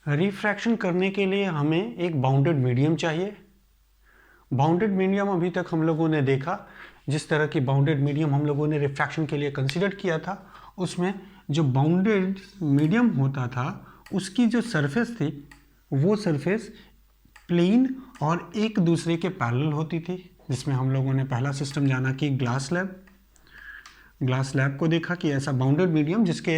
Refraction करने के लिए हमें एक बाउंडेड मीडियम चाहिए। बाउंडेड मीडियम अभी तक हम लोगों ने देखा, जिस तरह की बाउंडेड मीडियम हम लोगों ने रिफ्रैक्शन के लिए कंसिडर किया था, उसमें जो बाउंडेड मीडियम होता था उसकी जो सरफेस थी वो सरफेस प्लेन और एक दूसरे के पैरेलल होती थी, जिसमें हम लोगों ने पहला सिस्टम जाना कि ग्लास स्लैब को देखा कि ऐसा बाउंडेड मीडियम जिसके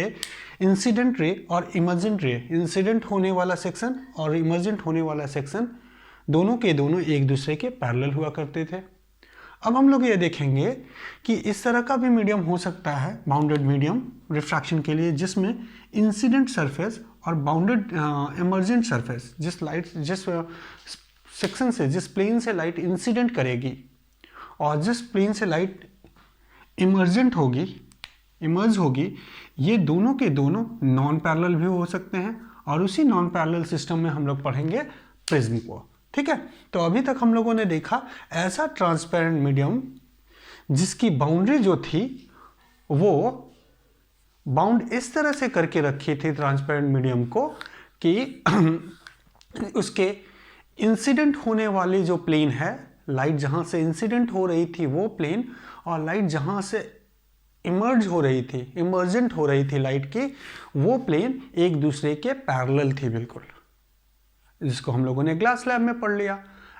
इंसिडेंट रे और इमर्जेंट रे, इंसिडेंट होने वाला सेक्शन और इमर्जेंट होने वाला सेक्शन दोनों के दोनों एक दूसरे के पैरेलल हुआ करते थे। अब हम लोग ये देखेंगे कि इस तरह का भी मीडियम हो सकता है बाउंडेड मीडियम रिफ्रैक्शन के लिए, जिसमें इंसिडेंट सरफेस और बाउंडेड इमर्जेंट सरफेस, जिस सेक्शन से, जिस प्लेन से लाइट इंसिडेंट करेगी और जिस प्लेन से लाइट इमर्जेंट इमर्ज होगी, ये दोनों के दोनों नॉन पैरेलल भी हो सकते हैं। और उसी नॉन पैरेलल सिस्टम में हम लोग पढ़ेंगे प्रिज्म को। ठीक है, तो अभी तक हम लोगों ने देखा ऐसा ट्रांसपेरेंट मीडियम जिसकी बाउंड्री जो थी वो बाउंड इस तरह से करके रखी थी ट्रांसपेरेंट मीडियम को कि उसके इंसिडेंट होने वाली जो प्लेन है, लाइट जहां से इंसिडेंट हो रही थी वो प्लेन, और लाइट जहां से इमर्ज हो रही थी, इमर्जेंट हो रही थी लाइट की, वो प्लेन एक दूसरे के पैरेलल थी बिल्कुल, जिसको हम लोगों ने ग्लास लैब में पढ़ लिया।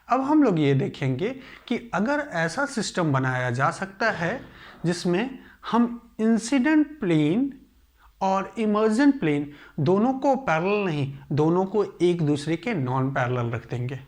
अब हम लोग ये देखेंगे कि अगर ऐसा सिस्टम बनाया जा सकता है जिसमें हम इंसिडेंट प्लेन और इमर्जेंट प्लेन दोनों को पैरेलल नहीं, दोनों को एक दूसरे के नॉन पैरेलल रख देंगे,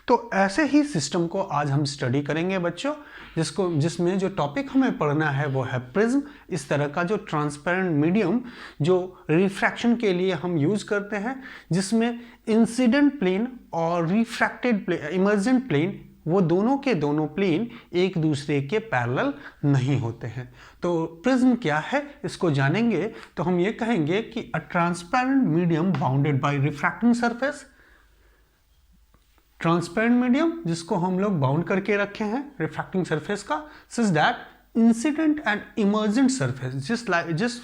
तो ऐसे ही सिस्टम को आज हम स्टडी करेंगे बच्चों, जिसमें जो टॉपिक हमें पढ़ना है वो है प्रिज्म। इस तरह का जो ट्रांसपेरेंट मीडियम जो रिफ्रैक्शन के लिए हम यूज करते हैं, जिसमें इंसिडेंट प्लेन और रिफ्रैक्टेड प्लेन, इमर्जेंट प्लेन, वो दोनों के दोनों प्लेन एक दूसरे के पैरेलल नहीं होते हैं। तो प्रिज्म क्या है इसको जानेंगे तो हम ये कहेंगे कि a transparent medium bounded by refracting surface, transparent medium जिसको हम लोग बाउंड करके रखे हैं रिफ्रैक्टिंग सरफेस का, such that incident and emergent surface, जिस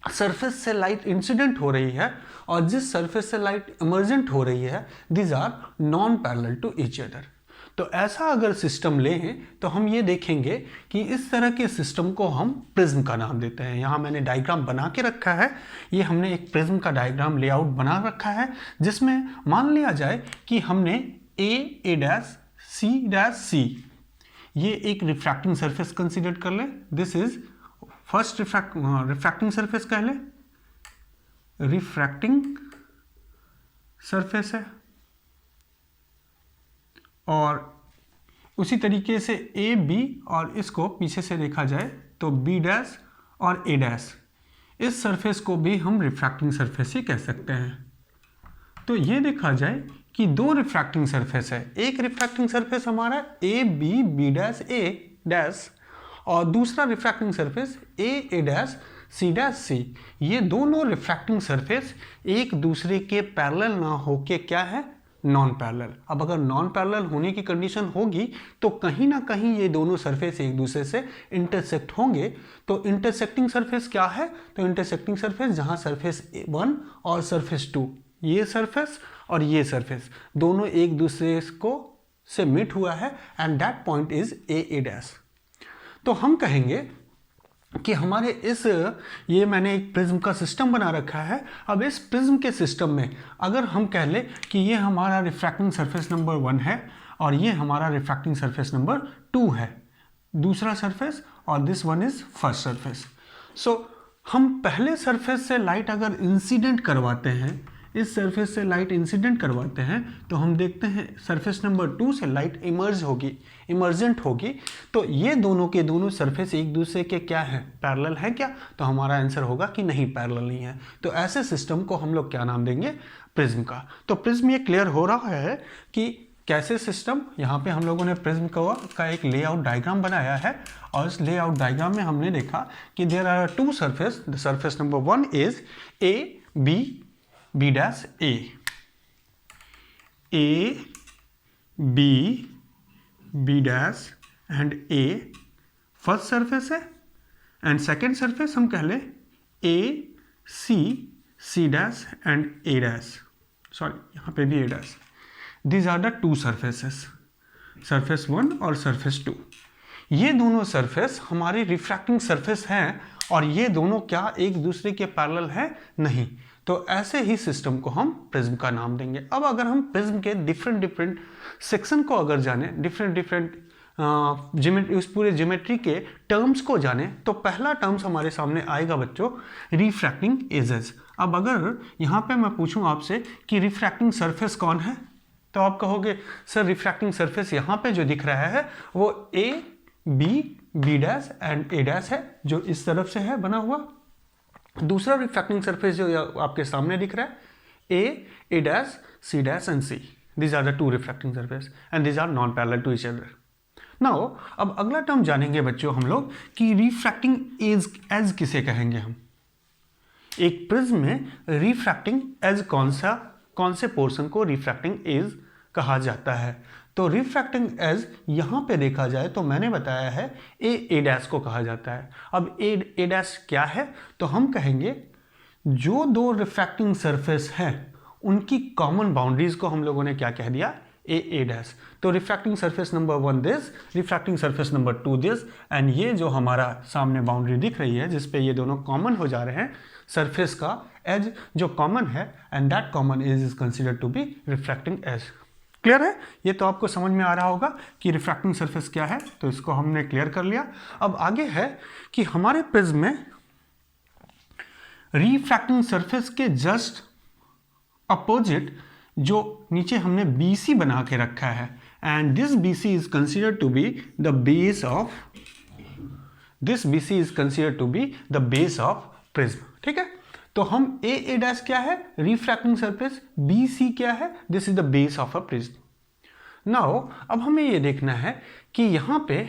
सरफेस से लाइट इंसिडेंट हो रही है और जिस सरफेस से लाइट इमर्जेंट हो रही है, these are non parallel to each other. तो ऐसा अगर सिस्टम लें तो हम ये देखेंगे कि इस तरह के सिस्टम को हम प्रिज्म का नाम देते हैं। यहाँ मैंने डायग्राम बना के रखा है, ये हमने एक प्रिज्म का डायग्राम लेआउट बना रखा है, जिसमें मान लिया जाए कि हमने ए डैश सी ये एक रिफ्रैक्टिंग सरफेस कंसिडर कर ले। This is first refracting surface कह ले, रिफ्रैक्टिंग सरफेस है, और उसी तरीके से ए बी, और इसको पीछे से देखा जाए तो बी डैश और ए डैश, इस सरफेस को भी हम रिफ्रैक्टिंग सरफेस ही कह सकते हैं। तो ये देखा जाए कि दो रिफ्रैक्टिंग सरफेस है, एक रिफ्रैक्टिंग सरफेस हमारा A B dash A dash, और दूसरा refracting surface A dash C. ये दोनों रिफ्रैक्टिंग सरफेस एक दूसरे के पैरेलल ना होके क्या है, नॉन पैरेलल। अब अगर नॉन पैरेलल होने की कंडीशन होगी तो कहीं ना कहीं ये दोनों सरफेस एक दूसरे से इंटरसेक्ट होंगे। तो इंटरसेक्टिंग सरफेस क्या है, तो इंटरसेक्टिंग सरफेस जहां सरफेस 1 और सरफेस 2, ये सरफेस और ये सरफेस दोनों एक दूसरे को से मिट हुआ है, and that point is a dash. तो हम कहेंगे कि हमारे इस, ये मैंने एक प्रिज्म का सिस्टम बना रखा है। अब इस प्रिज्म के सिस्टम में अगर हम कह ले कि ये हमारा रिफ्रैक्टिंग सरफेस नंबर 1 है और ये हमारा रिफ्रैक्टिंग सरफेस नंबर 2 है, दूसरा सरफेस, और this one is first surface. So हम पहले सरफेस से लाइट अगर इंसिडेंट करवाते हैं, इस सरफेस से लाइट इंसिडेंट करवाते हैं, तो हम देखते हैं सरफेस नंबर 2 से लाइट इमर्जेंट होगी, तो ये दोनों के दोनों सरफेस एक दूसरे के क्या है, पैरेलल है क्या, तो हमारा आंसर होगा कि नहीं, पैरेलल नहीं है। तो ऐसे सिस्टम को हम लोग क्या नाम देंगे, प्रिज्म का। तो प्रिज्म ये क्लियर हो रहा है कि कैसे सिस्टम, यहाँ पे हम लोगों ने प्रिज्म का एक लेआउट डायग्राम बनाया है, और इस लेआउट डायग्राम में हमने देखा कि there are 2 surface, the surface number 1 is A B dash A B dash and A first surface है, एंड सेकेंड सरफेस हम कह ले A C C dash and A dash, sorry यहाँ पे भी A dash, these are the two surfaces, surface 1 और surface 2। ये दोनों सरफेस हमारी रिफ्रैक्टिंग सरफेस हैं और ये दोनों क्या एक दूसरे के पैरेलल हैं? नहीं। तो ऐसे ही सिस्टम को हम प्रिज्म का नाम देंगे। अब अगर हम प्रिज्म के डिफरेंट सेक्शन को अगर जाने, डिफरेंट उस पूरे ज्योमेट्री के टर्म्स को जाने, तो पहला टर्म्स हमारे सामने आएगा बच्चों रिफ्रैक्टिंग एजेस। अब अगर यहाँ पे मैं पूछूं आपसे कि रिफ्रैक्टिंग सरफेस कौन है, तो आप कहोगे सर रिफ्रैक्टिंग सरफेस यहाँ पे जो दिख रहा है वो A B B dash and A dash है, जो इस तरफ से है बना हुआ। दूसरा रिफ्रैक्टिंग सरफेस जो आपके सामने दिख रहा है A dash C dash and C, these are the two refracting surface and these are non parallel to each other. Now अब अगला टर्म जानेंगे बच्चों हम लोग कि रिफ्रैक्टिंग एज किसे कहेंगे हम। एक प्रिज्म में रिफ्रैक्टिंग एज कौन से पोर्शन को रिफ्रैक्टिंग एज कहा जाता है। तो रिफ्रैक्टिंग एज यहाँ पे देखा जाए तो मैंने बताया है ए डैश को कहा जाता है। अब ए डैश क्या है, तो हम कहेंगे जो दो रिफ्रैक्टिंग सरफेस हैं उनकी कॉमन बाउंड्रीज को हम लोगों ने क्या कह दिया, ए डैश। तो refracting surface number 1 this, refracting surface number 2 this, and ये जो हमारा सामने बाउंड्री दिख रही है जिसपे ये दोनों कॉमन हो जा रहे हैं, सरफेस का एज जो कॉमन है, and that common edge is considered to be refracting edge. Clear है? ये तो आपको समझ में आ रहा होगा कि रिफ्रैक्टिंग सरफेस क्या है, तो इसको हमने क्लियर कर लिया। अब आगे है कि हमारे प्रिज्म में रिफ्रैक्टिंग सरफेस के जस्ट अपोजिट जो नीचे हमने BC बना के रखा है, and this BC is considered to be the base of prism. ठीक है, तो हम ए डैश क्या है, रिफ्रैक्टिंग सरफेस, BC क्या है, this is the base of a prism. Now अब हमें ये देखना है कि यहाँ पे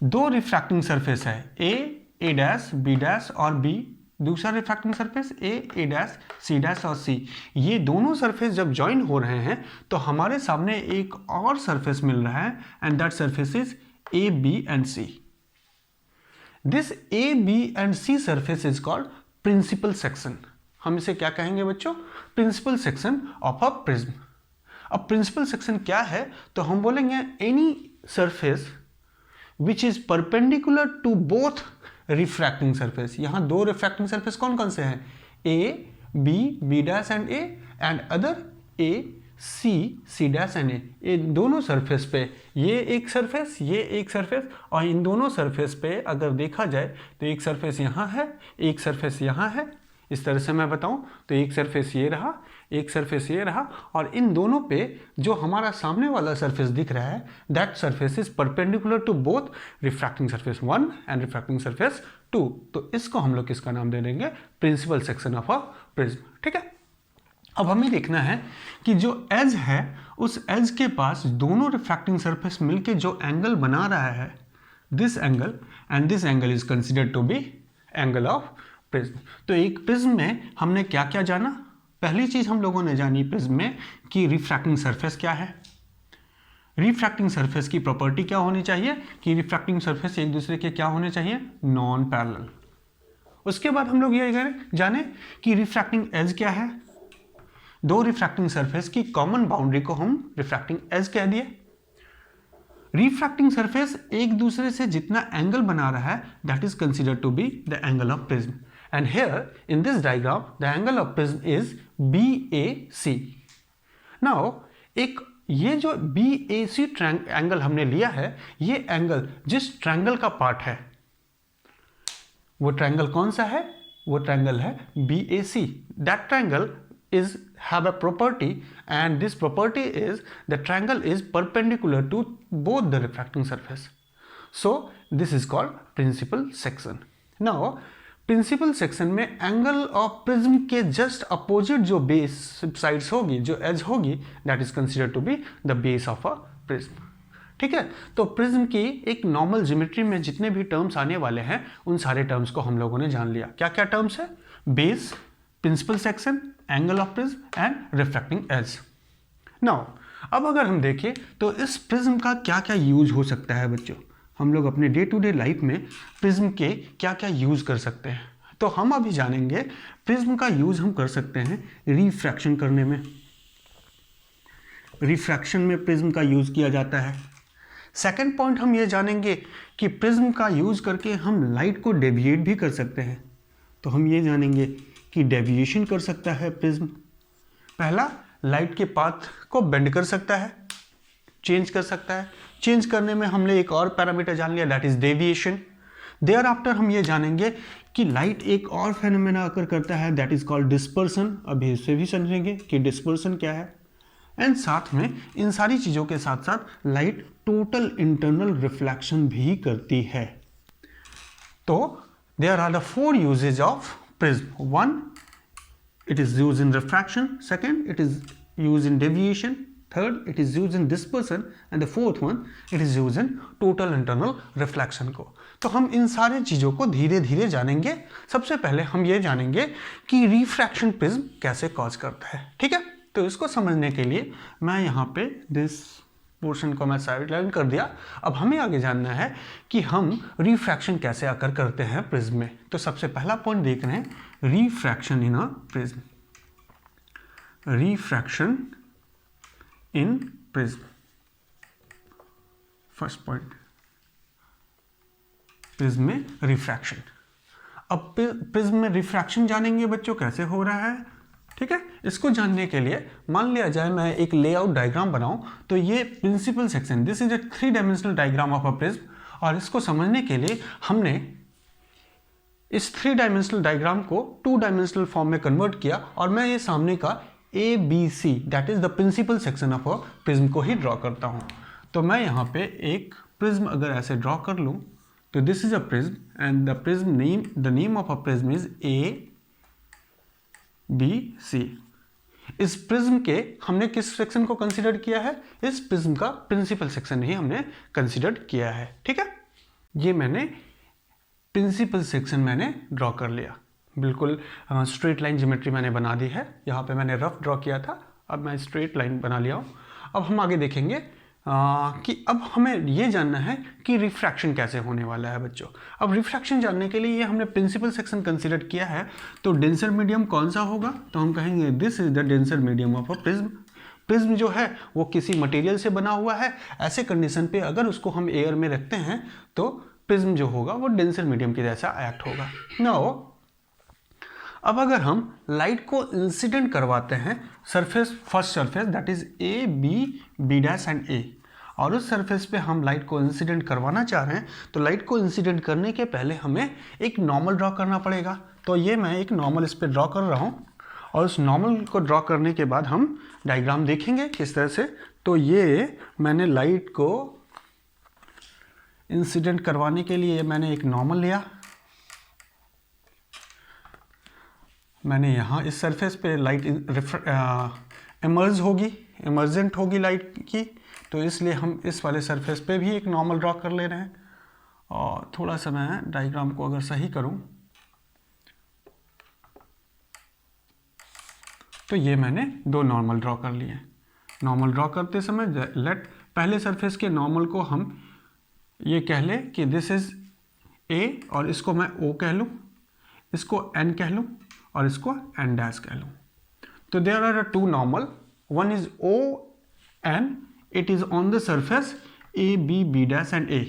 दो रिफ्रैक्टिंग सरफेस है, ए डैश बी डैश और B, दूसरा refracting surface A dash C dash और C। ये दोनों सरफेस जब ज्वाइन हो रहे हैं तो हमारे सामने एक और सरफेस मिल रहा है, and that surface is A B and C। This A B and C surface is called principal section. हम इसे क्या कहेंगे बच्चों, principal section of a prism. अब प्रिंसिपल सेक्शन क्या है, तो हम बोलेंगे any surface which is perpendicular to both refracting surface. यहां दो रिफ्रैक्टिंग सरफेस कौन कौन से हैं, A B dash and A, and other A C dash and A. इन दोनों सरफेस पे ये एक सरफेस और इन दोनों सरफेस पे अगर देखा जाए तो एक सरफेस यहाँ है, एक सरफेस यहाँ है। इस तरह से मैं बताऊं तो एक सरफेस ये रहा, एक सरफेस ये रहा, और इन दोनों पे जो हमारा सामने वाला सरफेस दिख रहा है, that surface is perpendicular to both refracting surface 1 and refracting surface 2। तो इसको हम लोग किसका नाम दे देंगे, principal section of a prism. ठीक है, अब हमें देखना है कि जो एज है उस एज के पास दोनों रिफ्रैक्टिंग सरफेस मिलके जो एंगल बना रहा है, this angle and this angle is considered to be angle of prism. तो एक प्रिज्म में हमने क्या क्या जाना, पहली चीज हम लोगों ने जानी प्रिज्म में कि रिफ्रैक्टिंग सरफेस क्या है, रिफ्रैक्टिंग सरफेस की प्रॉपर्टी क्या होनी चाहिए कि रिफ्रैक्टिंग सरफेस एक दूसरे के क्या होने चाहिए, नॉन पैरेलल। उसके बाद हम लोग ये जाने कि रिफ्रैक्टिंग एज क्या है, दो रिफ्रैक्टिंग सरफेस की कॉमन बाउंड्री को हम रिफ्रैक्टिंग एज कह दिए। रिफ्रैक्टिंग सरफेस एक दूसरे से जितना एंगल बना रहा है, that is considered to be the angle of prism, and here in this diagram the angle of prism is BAC। Now एक ये जो BAC एंगल हमने लिया है, ये एंगल जिस ट्रायंगल का पार्ट है, वो ट्रायंगल कौन सा है, वो ट्रायंगल है BAC। That triangle is have a property, and this property is the triangle is perpendicular to both the refracting surface, so this is called principal section। now principal section में angle of prism के just opposite जो base sides होगी, जो edge होगी, that is considered to be the base of a prism। ठीक है, तो prism की एक नॉर्मल ज्योमेट्री में जितने भी टर्म्स आने वाले हैं उन सारे टर्म्स को हम लोगों ने जान लिया। क्या क्या टर्म्स है, base, principal section, angle of prism and refracting edge. Now अब अगर हम देखें तो इस प्रिज्म का क्या क्या यूज हो सकता है बच्चों, हम लोग अपने डे टू डे लाइफ में प्रिज्म के क्या क्या यूज कर सकते हैं। तो हम अभी जानेंगे प्रिज्म का यूज हम कर सकते हैं रिफ्रैक्शन करने में। रिफ्रैक्शन में प्रिज्म का यूज किया जाता है। सेकंड पॉइंट हम ये जानेंगे कि प्रिज्म का यूज करके हम लाइट को डेविएट भी कर सकते हैं। तो हम ये जानेंगे कि डेविएशन कर सकता है प्रिज्म। पहला, लाइट के पाथ को बेंड कर सकता है, चेंज कर सकता है। चेंज करने में हमने एक और पैरामीटर जान लिया, that is deviation. Thereafter हम ये जानेंगे कि लाइट एक और फेनोमेना आकर करता है, दैट इज कॉल्ड डिस्पर्सन। अभी इससे भी समझेंगे कि डिस्पर्सन क्या है। एंड साथ में इन सारी चीज़ों के साथ साथ लाइट टोटल इंटरनल रिफ्लेक्शन भी करती है। तो there are the 4 uses of prism. 1, it is used in refraction. Second, it is used in deviation. Third, it is used in dispersion. And the fourth one, it is used in total internal reflection को। तो हम इन सारे चीज़ों को धीरे धीरे जानेंगे। सबसे पहले हम ये जानेंगे कि रिफ्रैक्शन प्रिज्म कैसे कॉज करता है। ठीक है, तो इसको समझने के लिए मैं यहाँ पे दिस पोर्शन को मैं साइड लाइन कर दिया। अब हमें आगे जानना है कि हम रिफ्रैक्शन कैसे आकर करते हैं प्रिज्म में। तो सबसे पहला पॉइंट देख रहे हैं, refraction in a prism. Refraction in prism, first point, prism में रिफ्रैक्शन। अब प्रिज्म में रिफ्रैक्शन जानेंगे बच्चों कैसे हो रहा है। ठीक है, इसको जानने के लिए मान लिया जाए मैं एक लेआउट डायग्राम बनाऊं, तो ये principal section, this is a 3 dimensional diagram of a prism. और इसको समझने के लिए हमने इस 3 डायमेंशनल डायग्राम को 2 डायमेंशनल फॉर्म में कन्वर्ट किया और मैं ये सामने का ABC, that is the principal section of a prism को ही ड्रॉ करता हूँ। तो मैं यहाँ पे एक प्रिज्म अगर ऐसे ड्रॉ कर लूँ, तो this is a prism and the prism name, the name of a prism is ABC। इस प्रिज्म के हमने किस सेक्शन को कंसीडर किया है, इस प्रिज्म का प्रिंसिपल सेक्शन ही हमने कंसीडर किया है। ठीक है, ये मैंने प्रिंसिपल सेक्शन मैंने ड्रॉ कर लिया, बिल्कुल स्ट्रेट लाइन ज्योमेट्री मैंने बना दी है। यहाँ पे मैंने रफ ड्रॉ किया था, अब मैं स्ट्रेट लाइन बना लिया हूँ। अब हम आगे देखेंगे कि अब हमें ये जानना है कि रिफ्रैक्शन कैसे होने वाला है बच्चों। अब रिफ्रैक्शन जानने के लिए ये हमने प्रिंसिपल सेक्शन कंसीडर किया है, तो डेंसर मीडियम कौन सा होगा, तो हम कहेंगे this is the denser medium of a prism. Prism जो है वो किसी मटेरियल से बना हुआ है। ऐसे कंडीशन पे अगर उसको हम एयर में रखते हैं तो प्रिज्म जो होगा वो डेंसर मीडियम के जैसा एक्ट होगा। नाउ अब अगर हम लाइट को इंसिडेंट करवाते हैं surface, first surface that is A, B, B' and A, और उस सरफेस पे हम लाइट को इंसिडेंट करवाना चाह रहे हैं, तो लाइट को इंसिडेंट करने के पहले हमें एक नॉर्मल ड्रॉ करना पड़ेगा। तो ये मैं एक नॉर्मल इस पर ड्रॉ कर रहा हूँ और उस नॉर्मल को ड्रॉ करने के बाद हम डायग्राम देखेंगे किस तरह से। तो ये मैंने लाइट को इंसिडेंट करवाने के लिए मैंने एक नॉर्मल लिया। मैंने यहाँ इस सरफेस पे लाइट इमर्ज होगी, इमर्जेंट होगी लाइट की, तो इसलिए हम इस वाले सरफेस पे भी एक नॉर्मल ड्रॉ कर ले रहे हैं। और थोड़ा सा मैं डायग्राम को अगर सही करूँ तो ये मैंने 2 नॉर्मल ड्रॉ कर लिए। नॉर्मल ड्रॉ करते समय लेट पहले सरफेस के नॉर्मल को हम ये कह लें कि दिस इज A और इसको मैं O कह लूँ, इसको N कह लूँ और इसको N डैश कह लूँ। तो there are 2 normal, one is ON, it is on the surface A, B, B dash and A,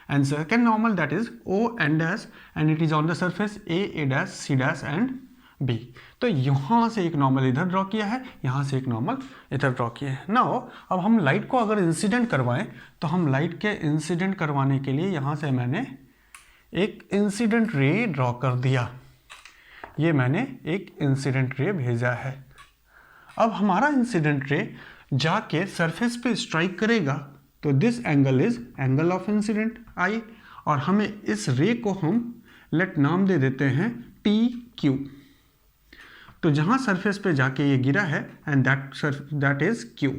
and second normal that is O, N dash and it is on the surface A, A dash, C dash and B। तो यहाँ से एक normal इधर draw किया है, यहाँ से एक नॉर्मल इधर ड्रॉ किया है। नाउ अब हम लाइट को अगर इंसिडेंट करवाएं, तो हम लाइट के इंसिडेंट करवाने के लिए यहाँ से मैंने एक इंसिडेंट रे ड्रॉ कर दिया। ये मैंने एक इंसिडेंट रे भेजा है। अब हमारा इंसिडेंट रे जाके सरफेस पे स्ट्राइक करेगा, तो this angle is angle of incident I, और हमें इस रे को हम लेट नाम दे देते हैं PQ। तो जहां सरफेस पे जाके ये गिरा है एंड दैट इज Q।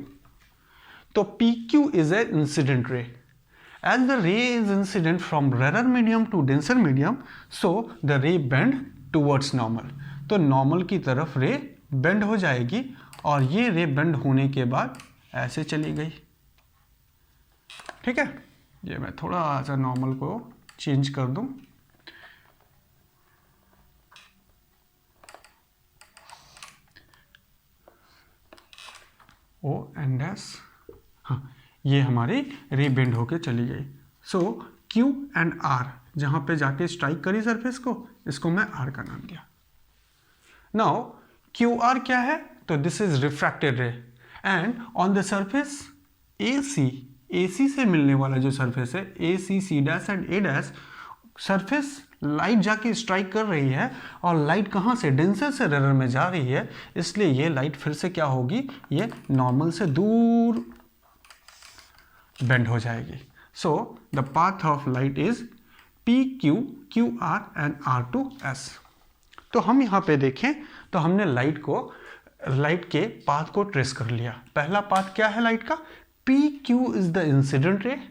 तो PQ is a incident ray. As the ray is incident from rarer medium to denser medium, so the ray bend towards normal. तो नॉर्मल की तरफ रे बेंड हो जाएगी और ये रे बेंड होने के बाद ऐसे चली गई। ठीक है, ये मैं थोड़ा सा नॉर्मल को चेंज कर दूं। ओ एन डैश, हाँ ये हमारी रे बेंड होके चली गई। सो क्यू एंड आर जहाँ पे जाके स्ट्राइक करी सरफेस को, इसको मैं आर का नाम दिया। नाउ क्यू आर क्या है, तो this is refracted ray and on the surface A C से मिलने वाला जो सरफेस है A C dash and A dash, surface light जाके स्ट्राइक कर रही है और लाइट कहाँ से, डेंसर से रेयर में जा रही है, इसलिए ये लाइट फिर से क्या होगी, ये नॉर्मल से दूर बेंड हो जाएगी। So the path of light is P Q, Q R and R to S. तो हम यहाँ पे देखें तो हमने लाइट के पाथ को ट्रेस कर लिया। पहला पाथ क्या है लाइट का, P Q is the incident ray,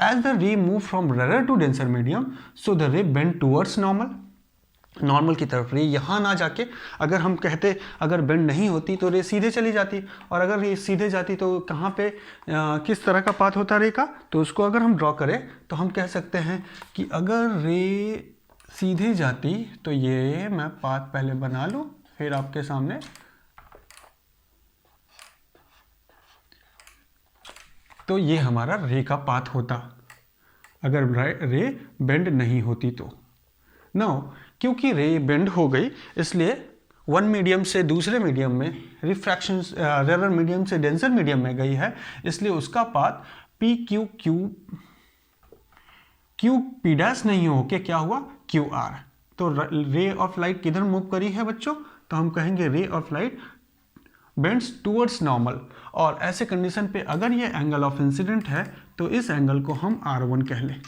as the ray move from rarer to denser medium so the ray bend towards normal की तरफ। रे यहाँ ना जाके, अगर हम कहते अगर बेंड नहीं होती तो रे सीधे चली जाती, और अगर रे सीधे जाती तो कहाँ पे किस तरह का पाथ होता रे का, तो उसको अगर हम ड्रॉ करें तो हम कह सकते हैं कि अगर रे सीधे जाती तो ये मैं पाथ पहले बना लूँ फिर आपके सामने, तो ये हमारा रे का पाथ होता अगर रे बेंड नहीं होती तो। नाउ क्योंकि रे बेंड हो गई इसलिए वन मीडियम से दूसरे मीडियम में रिफ्रैक्शन, रेयर मीडियम से डेंसर मीडियम में गई है, इसलिए उसका path P Q Q P dash नहीं हो के क्या हुआ, क्यू आर। तो रे ऑफ लाइट किधर मूव करी है बच्चों, तो हम कहेंगे ray of light bends towards normal, और ऐसे कंडीशन पे अगर ये एंगल ऑफ इंसिडेंट है तो इस एंगल को हम R1 कह लें।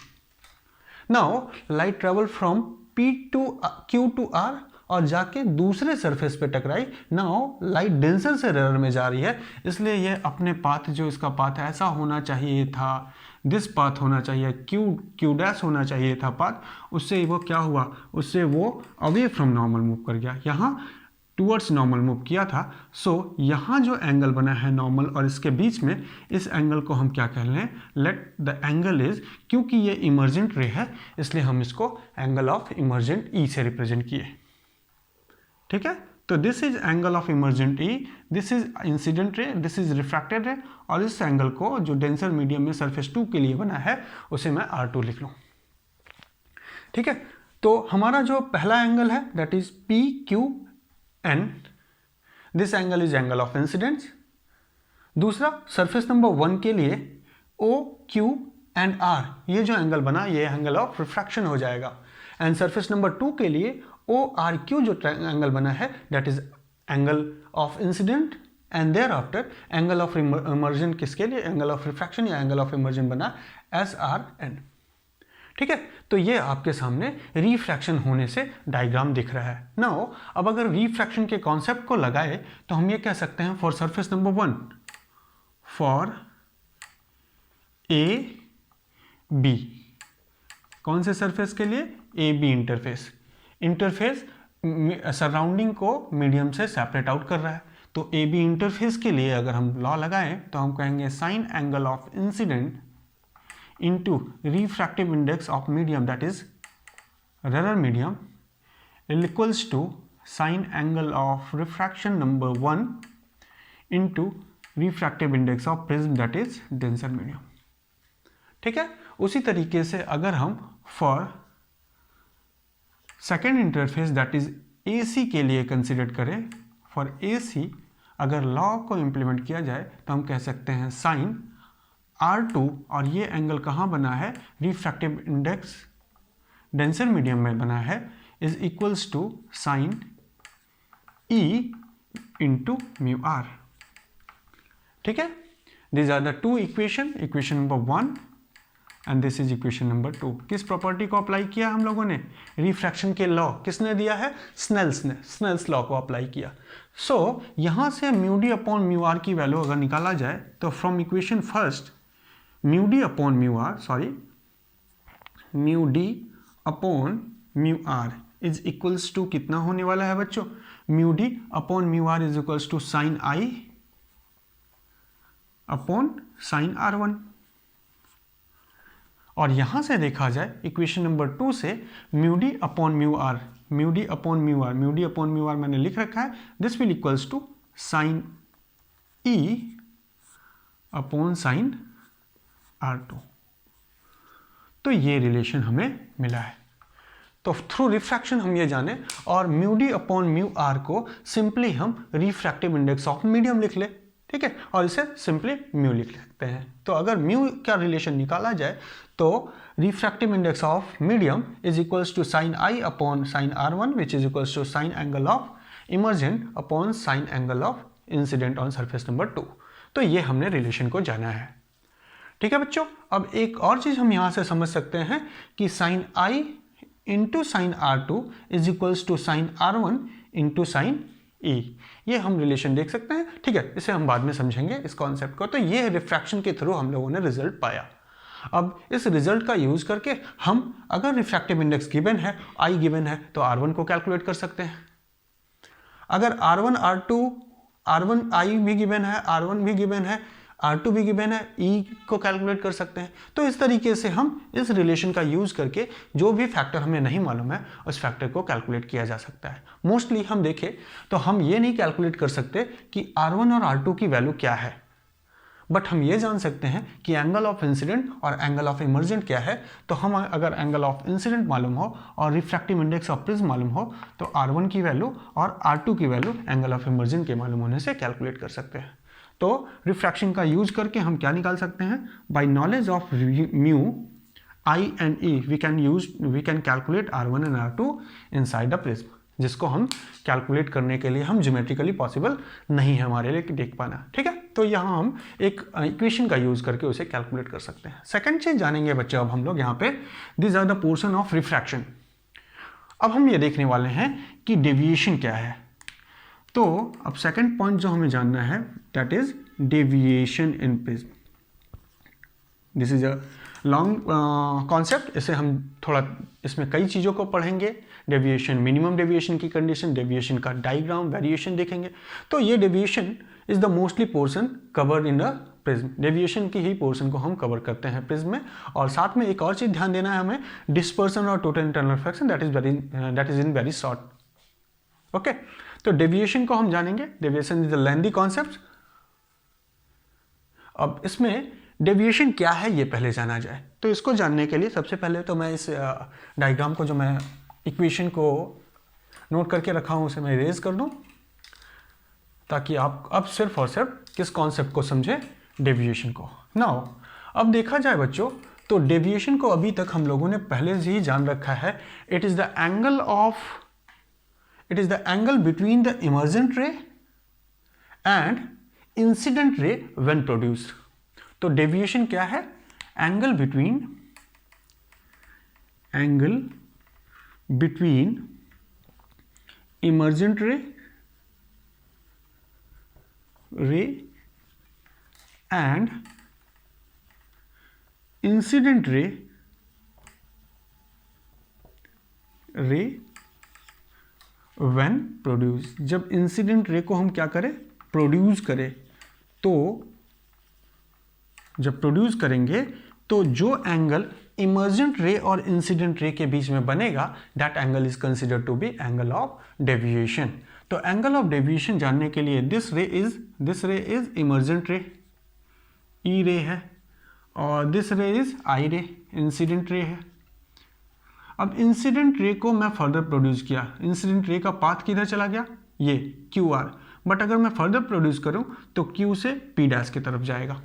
Now light travel from P to Q to R और जाके दूसरे सरफेस पे टकराई। नाउ लाइट डेंसर से रेयर में जा रही है, इसलिए ये अपने पाथ, जो इसका पाथ ऐसा होना चाहिए था, दिस पाथ होना चाहिए, क्यू डैश होना चाहिए था पाथ, उससे वो क्या हुआ, उससे वो अवे फ्रॉम नॉर्मल मूव कर गया, यहाँ टूवर्ड्स नॉर्मल मूव किया था। सो यहाँ जो एंगल बना है नॉर्मल और इसके बीच में, इस एंगल को हम क्या कह रहे हैं, लेट द एंगल इज, क्योंकि ये इमर्जेंट रे है इसलिए हम इसको एंगल ऑफ इमर्जेंट ई से रिप्रेजेंट किए। ठीक है, तो this is angle of emergent E, this is incident ray, this is refracted रे, और इस एंगल को जो डेंसर मीडियम में सरफेस 2 के लिए बना है उसे मैं R2 लिख लूँ। ठीक है, तो हमारा जो पहला एंगल है that is P Q N, this angle is angle of incidence. दूसरा सरफेस नंबर 1 के लिए ओ क्यू एंड आर, ये जो एंगल बना ये एंगल ऑफ रिफ्रैक्शन हो जाएगा। एंड सरफेस नंबर 2 के लिए ओ आर क्यू जो एंगल बना है that is angle of incident, and thereafter angle of emergence किसके लिए, एंगल ऑफ रिफ्रैक्शन या एंगल ऑफ इमर्जन बना एस आर एन। ठीक है, तो ये आपके सामने रिफ्रैक्शन होने से डायग्राम दिख रहा है। नाउ अब अगर रिफ्रैक्शन के कॉन्सेप्ट को लगाए तो हम ये कह सकते हैं for surface number 1, for A B, कौन से सरफेस के लिए, A B interface, interface surrounding को मीडियम से सेपरेट आउट कर रहा है, तो ए बी इंटरफेस के लिए अगर हम लॉ लगाएं तो हम कहेंगे sign angle of incident into refractive index of medium, that is rarer medium, equals to sine angle of refraction number 1 into refractive index of prism, that is denser medium। ठीक है, उसी तरीके से अगर हम for second interface that is AC के लिए consider करें, for AC अगर लॉ को इम्प्लीमेंट किया जाए तो हम कह सकते हैं साइन R2, और ये एंगल कहाँ बना है, रिफ्रैक्टिव इंडेक्स डेंसर मीडियम में बना है, is equals to sine E into mu R. ठीक है, these are the two equation, equation number 1 and this is equation number 2। किस प्रॉपर्टी को अप्लाई किया हम लोगों ने, रिफ्रैक्शन के लॉ किसने दिया है, स्नेल्स ने, स्नेल्स लॉ को अप्लाई किया। सो यहाँ से mu D upon mu R की वैल्यू अगर निकाला जाए तो from equation first mu D upon mu R, mu D upon mu R is equals to कितना होने वाला है बच्चों, mu D upon mu R is equals to sine I upon sine R1। और यहां से देखा जाए इक्वेशन नंबर 2 से mu D upon mu R, mu D upon mu R, mu D upon mu R मैंने लिख रखा है, this will equals to sine E upon sine R2। तो ये रिलेशन हमें मिला है। तो थ्रू रिफ्रैक्शन हम ये जाने, और mu D upon mu R को सिंपली हम रिफ्रैक्टिव इंडेक्स ऑफ मीडियम लिख ले, ठीक है, और इसे सिंपली म्यू लिख सकते हैं। तो अगर म्यू का रिलेशन निकाला जाए तो refractive index of medium is equals to sine I upon sine R1 which is equals to sine angle of emergent upon sine angle of incident on surface number 2। तो ये हमने रिलेशन को जाना है, ठीक है बच्चों। अब एक और चीज हम यहां से समझ सकते हैं कि sine I into sine R2 is equals to sine R1 into sine E। ये हम रिलेशन देख सकते हैं, ठीक है, इसे हम बाद में समझेंगे इस कॉन्सेप्ट को। तो ये रिफ्रैक्शन के थ्रू हम लोगों ने रिजल्ट पाया। अब इस रिजल्ट का यूज करके हम अगर रिफ्रैक्टिव इंडेक्स गिवन है, I गिवन है, तो R1 को कैलकुलेट कर सकते हैं। अगर R1 R2 R1 I भी गिवन है, R1 भी गिवन है, R2 भी गिवन है, E को कैलकुलेट कर सकते हैं। तो इस तरीके से हम इस रिलेशन का यूज करके जो भी फैक्टर हमें नहीं मालूम है उस फैक्टर को कैलकुलेट किया जा सकता है। मोस्टली हम देखें तो हम ये नहीं कैलकुलेट कर सकते कि R1 और R2 की वैल्यू क्या है, बट हम ये जान सकते हैं कि एंगल ऑफ इंसिडेंट और एंगल ऑफ इमर्जेंट क्या है। तो हम अगर एंगल ऑफ इंसिडेंट मालूम हो और रिफ्रैक्टिव इंडेक्स ऑफ प्रिज्म मालूम हो तो R1 की वैल्यू और R2 की वैल्यू एंगल ऑफ इमर्जेंट के मालूम होने से कैलकुलेट कर सकते हैं। तो रिफ्रैक्शन का यूज करके हम क्या निकाल सकते हैं, by knowledge of mu I and E we can calculate R1 and R2 inside the prism, जिसको हम कैलकुलेट करने के लिए हम ज्योमेट्रिकली पॉसिबल नहीं है हमारे लिए देख पाना, ठीक है। तो यहाँ हम एक इक्वेशन का यूज करके उसे कैलकुलेट कर सकते हैं। सेकंड चीज जानेंगे बच्चे अब हम लोग यहाँ पे, this are the portion of refraction. अब हम ये देखने वाले हैं कि डेविएशन क्या है। तो अब सेकंड पॉइंट जो हमें जानना है that is deviation in prism. This is a long concept, इसे हम थोड़ा इसमें कई चीज़ों को पढ़ेंगे। डेविएशन, मिनिमम डेविएशन की कंडीशन, डेविएशन का डायग्राम, वेरिएशन देखेंगे। तो ये deviation is the mostly portion covered in the prism. Deviation की ही पोर्शन को हम कवर करते हैं प्रिज्म में। और साथ में एक और चीज़ ध्यान देना है हमें, डिस्पर्सन और total internal refraction that is in very short, okay. तो डेविएशन को हम जानेंगे। Deviation is the lengthy concept. अब इसमें डेविएशन क्या है ये पहले जाना जाए। तो इसको जानने के लिए सबसे पहले तो मैं इस डायग्राम को, जो मैं इक्वेशन को नोट करके रखा हूं, उसे मैं इरेज कर दूं, ताकि आप अब सिर्फ और सिर्फ किस कॉन्सेप्ट को समझे, डेविएशन को। नाउ अब देखा जाए बच्चों, तो डेविएशन को अभी तक हम लोगों ने पहले से ही जान रखा है। It is the angle between the emergent ray and incident ray when produced. तो डेविएशन क्या है, angle between emergent ray and incident ray when produce. जब इंसिडेंट रे को हम क्या करें, प्रोड्यूस करें, तो जब प्रोड्यूस करेंगे तो जो एंगल इमर्जेंट रे और इंसिडेंट रे के बीच में बनेगा, that angle is considered to be angle of deviation. तो एंगल ऑफ डेविएशन जानने के लिए दिस रे इज इमर्जेंट रे, ई रे है, और दिस रे इज आई रे, इंसिडेंट रे है। अब इंसिडेंट रे को मैं फर्दर प्रोड्यूस किया, इंसिडेंट रे का पाथ किधर चला गया, ये क्यू आर, बट अगर मैं फर्दर प्रोड्यूस करूं तो क्यू से पी डैश की तरफ जाएगा,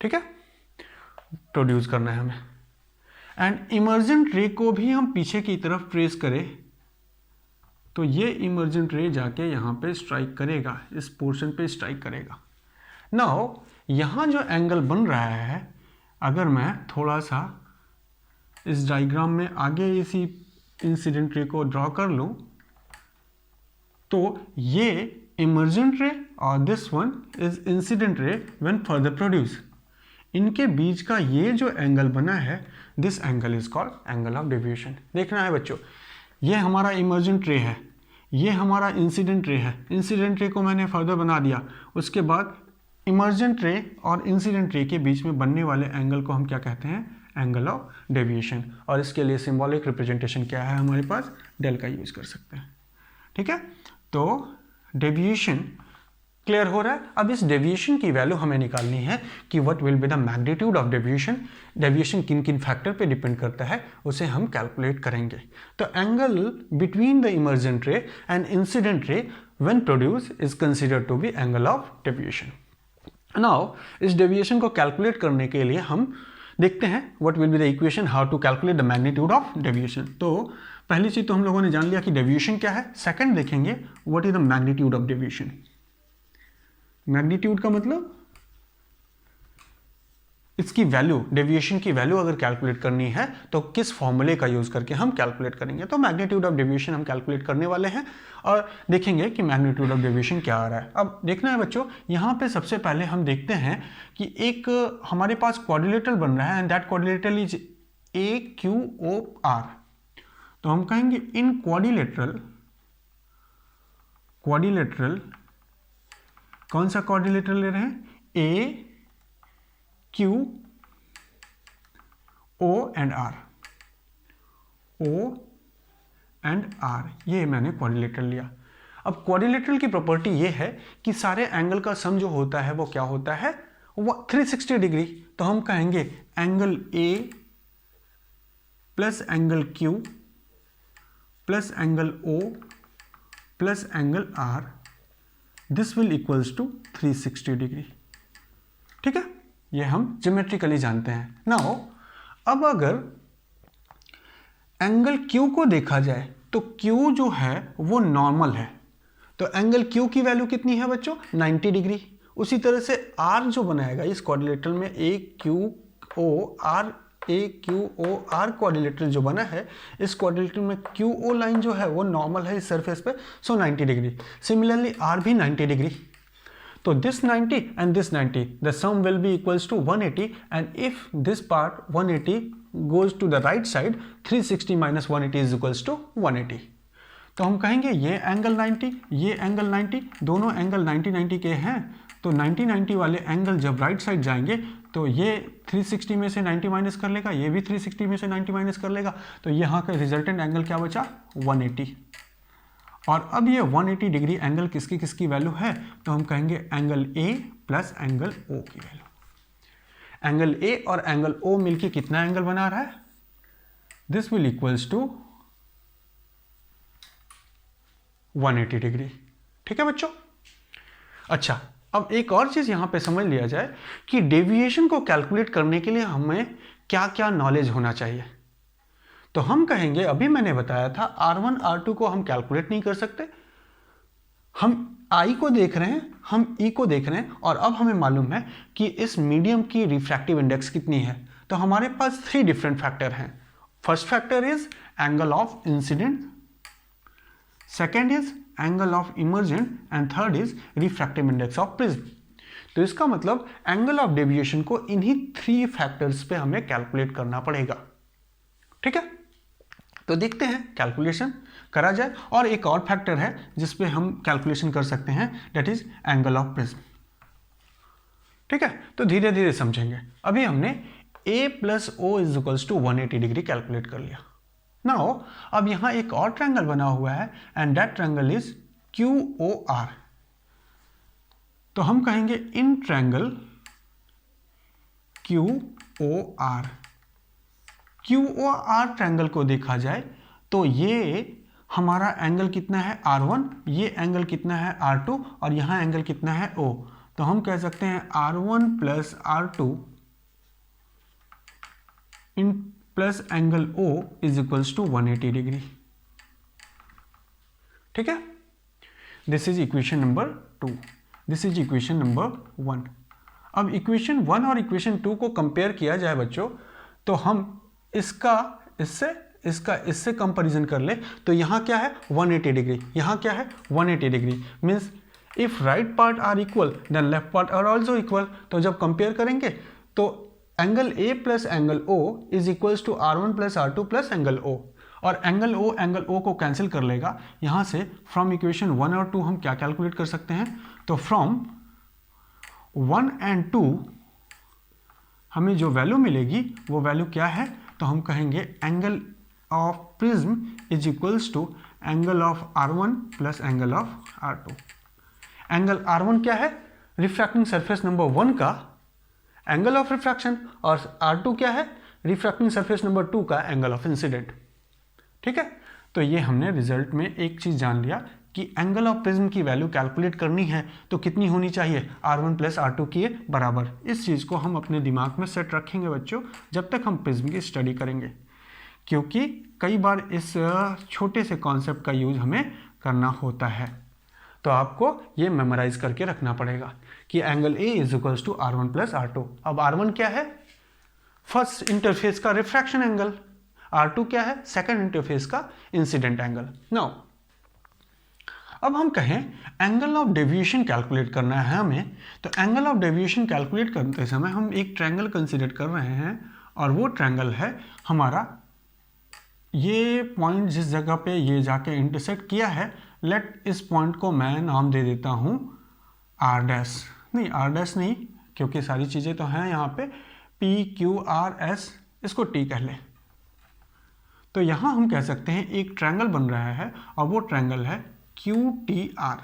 ठीक है, प्रोड्यूस करना है हमें। एंड इमर्जेंट रे को भी हम पीछे की तरफ ट्रेस करें तो ये इमर्जेंट रे जाके यहाँ पे स्ट्राइक करेगा, इस पोर्शन पे स्ट्राइक करेगा। नाउ यहाँ जो एंगल बन रहा है, अगर मैं थोड़ा सा इस डायग्राम में आगे इसी इंसिडेंट रे को ड्रॉ कर लूँ, तो ये इमर्जेंट रे और this one is incident ray when further produce. इनके बीच का ये जो एंगल बना है, this angle is called angle of deviation. देखना है बच्चों, ये हमारा इमर्जेंट रे है, ये हमारा इंसिडेंट रे है। इंसिडेंट रे को मैंने फर्दर बना दिया, उसके बाद इमर्जेंट रे और इंसिडेंट रे के बीच में बनने वाले एंगल को हम क्या कहते हैं, एंगल ऑफ डेविएशन। और इसके लिए सिंबॉलिक रिप्रेजेंटेशन क्या है हमारे पास, डेल का यूज कर सकते हैं, ठीक है। तो डेविएशन क्लियर हो रहा है? अब इस डेविएशन की वैल्यू हमें निकालनी है कि what will be the magnitude of deviation. Deviation किन किन फैक्टर पे डिपेंड करता है उसे हम कैलकुलेट करेंगे। तो angle between the emergent ray and incident ray when produce is considered to be angle of deviation. Now इस डेविएशन को कैलकुलेट करने के लिए हम देखते हैं what will be the equation how to calculate the magnitude of deviation. तो पहली चीज तो हम लोगों ने जान लिया कि डेविएशन क्या है। सेकंड देखेंगे what is the magnitude of deviation. Magnitude का मतलब इसकी वैल्यू, डेविएशन की वैल्यू अगर कैलकुलेट करनी है तो किस फॉर्मूले का यूज करके हम कैलकुलेट करेंगे। तो मैग्नीट्यूड ऑफ डेविएशन हम कैलकुलेट करने वाले हैं और देखेंगे कि मैग्नीट्यूड ऑफ डेविएशन क्या आ रहा है। अब देखना है बच्चों, यहाँ पे सबसे पहले हम देखते हैं कि एक हमारे पास क्वाड्रिलेटरल बन रहा है and that quadrilateral is AQOR। तो हम कहेंगे इन क्वाड्रिलेटरल कौन सा क्वाड्रिलेटरल ले रहे हैं? AQO and R, O and R, ये मैंने क्वाड्रिलेटरल लिया। अब क्वाड्रिलेटरल की प्रॉपर्टी ये है कि सारे एंगल का सम जो होता है वो क्या होता है? वो 360 डिग्री। तो हम कहेंगे angle A plus angle Q plus angle O plus angle R, this will equals to 360 degree. ठीक है, ये हम ज्योमेट्रिकली जानते हैं। नाउ अब अगर एंगल Q को देखा जाए तो Q जो है वो नॉर्मल है। तो एंगल Q की वैल्यू कितनी है बच्चों? 90 डिग्री। उसी तरह से R जो बनाएगा इस क्वाड्रिलेटरल में AQOR क्वाड्रिलेटरल जो बना है, इस क्वाड्रिलेटरल में QO लाइन जो है वो नॉर्मल है इस सरफेस पे, सो 90 डिग्री। सिमिलरली R भी 90 डिग्री। तो this 90 and this 90, the sum will be equals to 180, and if this part 180 goes to the right side, 360 minus 180 is equals to 180. तो हम कहेंगे ये एंगल 90, ये एंगल 90, दोनों एंगल 90 के हैं। तो 90 वाले एंगल जब राइट साइड जाएंगे तो ये 360 में से 90 माइनस कर लेगा, ये भी 360 में से 90 माइनस कर लेगा। तो यहाँ का रिजल्टेंट एंगल क्या बचा? 180। और अब ये 180 डिग्री एंगल किसकी किसकी वैल्यू है? तो हम कहेंगे angle A plus angle O की वैल्यू। एंगल A और एंगल O मिलके कितना एंगल बना रहा है? This will equals to 180 degree. ठीक है बच्चों? अच्छा, अब एक और चीज यहां पे समझ लिया जाए कि डेविएशन को कैलकुलेट करने के लिए हमें क्या क्या नॉलेज होना चाहिए। तो हम कहेंगे, अभी मैंने बताया था R1 R2 को हम कैलकुलेट नहीं कर सकते, हम I को देख रहे हैं, हम E को देख रहे हैं, और अब हमें मालूम है कि इस मीडियम की रिफ्रैक्टिव इंडेक्स कितनी है। तो हमारे पास 3 डिफरेंट फैक्टर हैं। First factor is angle of incident, second is angle of emergent, and third is refractive index of prism. तो इसका मतलब एंगल ऑफ डेविएशन को इन्हीं 3 फैक्टर्स पे हमें कैलकुलेट करना पड़ेगा। ठीक है, तो देखते हैं कैलकुलेशन करा जाए। और एक और फैक्टर है जिस पे हम कैलकुलेशन कर सकते हैं, that is angle of prism. ठीक है, तो धीरे धीरे समझेंगे। अभी हमने A plus O is equals to 180 degree calculate कर लिया। नाउ अब यहां एक और ट्रायंगल बना हुआ है and that triangle is QOR। तो हम कहेंगे इन ट्रायंगल QOR ट्रायंगल को देखा जाए तो ये हमारा एंगल कितना है? R1, ये एंगल कितना है? R2, और यहां एंगल कितना है? O। तो हम कह सकते हैं R1 plus R2 in plus angle O is equals to 180 degree. ठीक है, this is equation number 2, this is equation number 1। अब इक्वेशन 1 और इक्वेशन 2 को कंपेयर किया जाए बच्चों, तो हम इससे कंपैरिजन कर ले तो यहाँ क्या है? 180 डिग्री, यहाँ क्या है? 180 degree. Means if right part are equal then left part are also equal. तो जब कंपेयर करेंगे तो angle A plus angle O is equals to R1 plus R2 plus angle O, और एंगल O को cancel कर लेगा। यहाँ से फ्रॉम इक्वेशन 1 और 2 हम क्या कैलकुलेट कर सकते हैं? तो फ्रॉम 1 एंड 2 हमें जो वैल्यू मिलेगी वो वैल्यू क्या है? तो हम कहेंगे angle of prism is equals to angle of R1 plus angle of R2। Angle R1 क्या है? रिफ्रैक्टिंग सरफेस नंबर 1 का एंगल ऑफ रिफ्रैक्शन, और R2 क्या है? रिफ्रैक्टिंग सरफेस नंबर 2 का एंगल ऑफ इंसिडेंट। ठीक है, तो ये हमने रिजल्ट में एक चीज जान लिया कि एंगल ऑफ प्रिज्म की वैल्यू कैलकुलेट करनी है तो कितनी होनी चाहिए? R1 प्लस R2 के बराबर। इस चीज को हम अपने दिमाग में सेट रखेंगे बच्चों जब तक हम प्रिज्म की स्टडी करेंगे, क्योंकि कई बार इस छोटे से कॉन्सेप्ट का यूज हमें करना होता है। तो आपको ये मेमोराइज करके रखना पड़ेगा कि angle A is equals to R1 plus R2। अब R1 क्या है? फर्स्ट इंटरफेस का रिफ्रैक्शन एंगल। R2 क्या है? सेकंड इंटरफेस का इंसिडेंट एंगल। नाउ अब हम कहें एंगल ऑफ डेविएशन कैलकुलेट करना है हमें, तो एंगल ऑफ डेविएशन कैलकुलेट करते समय हम एक ट्रायंगल कंसीडर कर रहे हैं, और वो ट्रायंगल है हमारा ये पॉइंट जिस जगह पे ये जाके इंटरसेक्ट किया है। लेट इस पॉइंट को मैं नाम दे देता हूँ R डैश, नहीं R डैश नहीं, क्योंकि सारी चीज़ें तो हैं यहाँ पे, P Q R S, इसको T कह ले। तो यहाँ हम कह सकते हैं एक ट्रायंगल बन रहा है, और वो ट्रायंगल है QTR।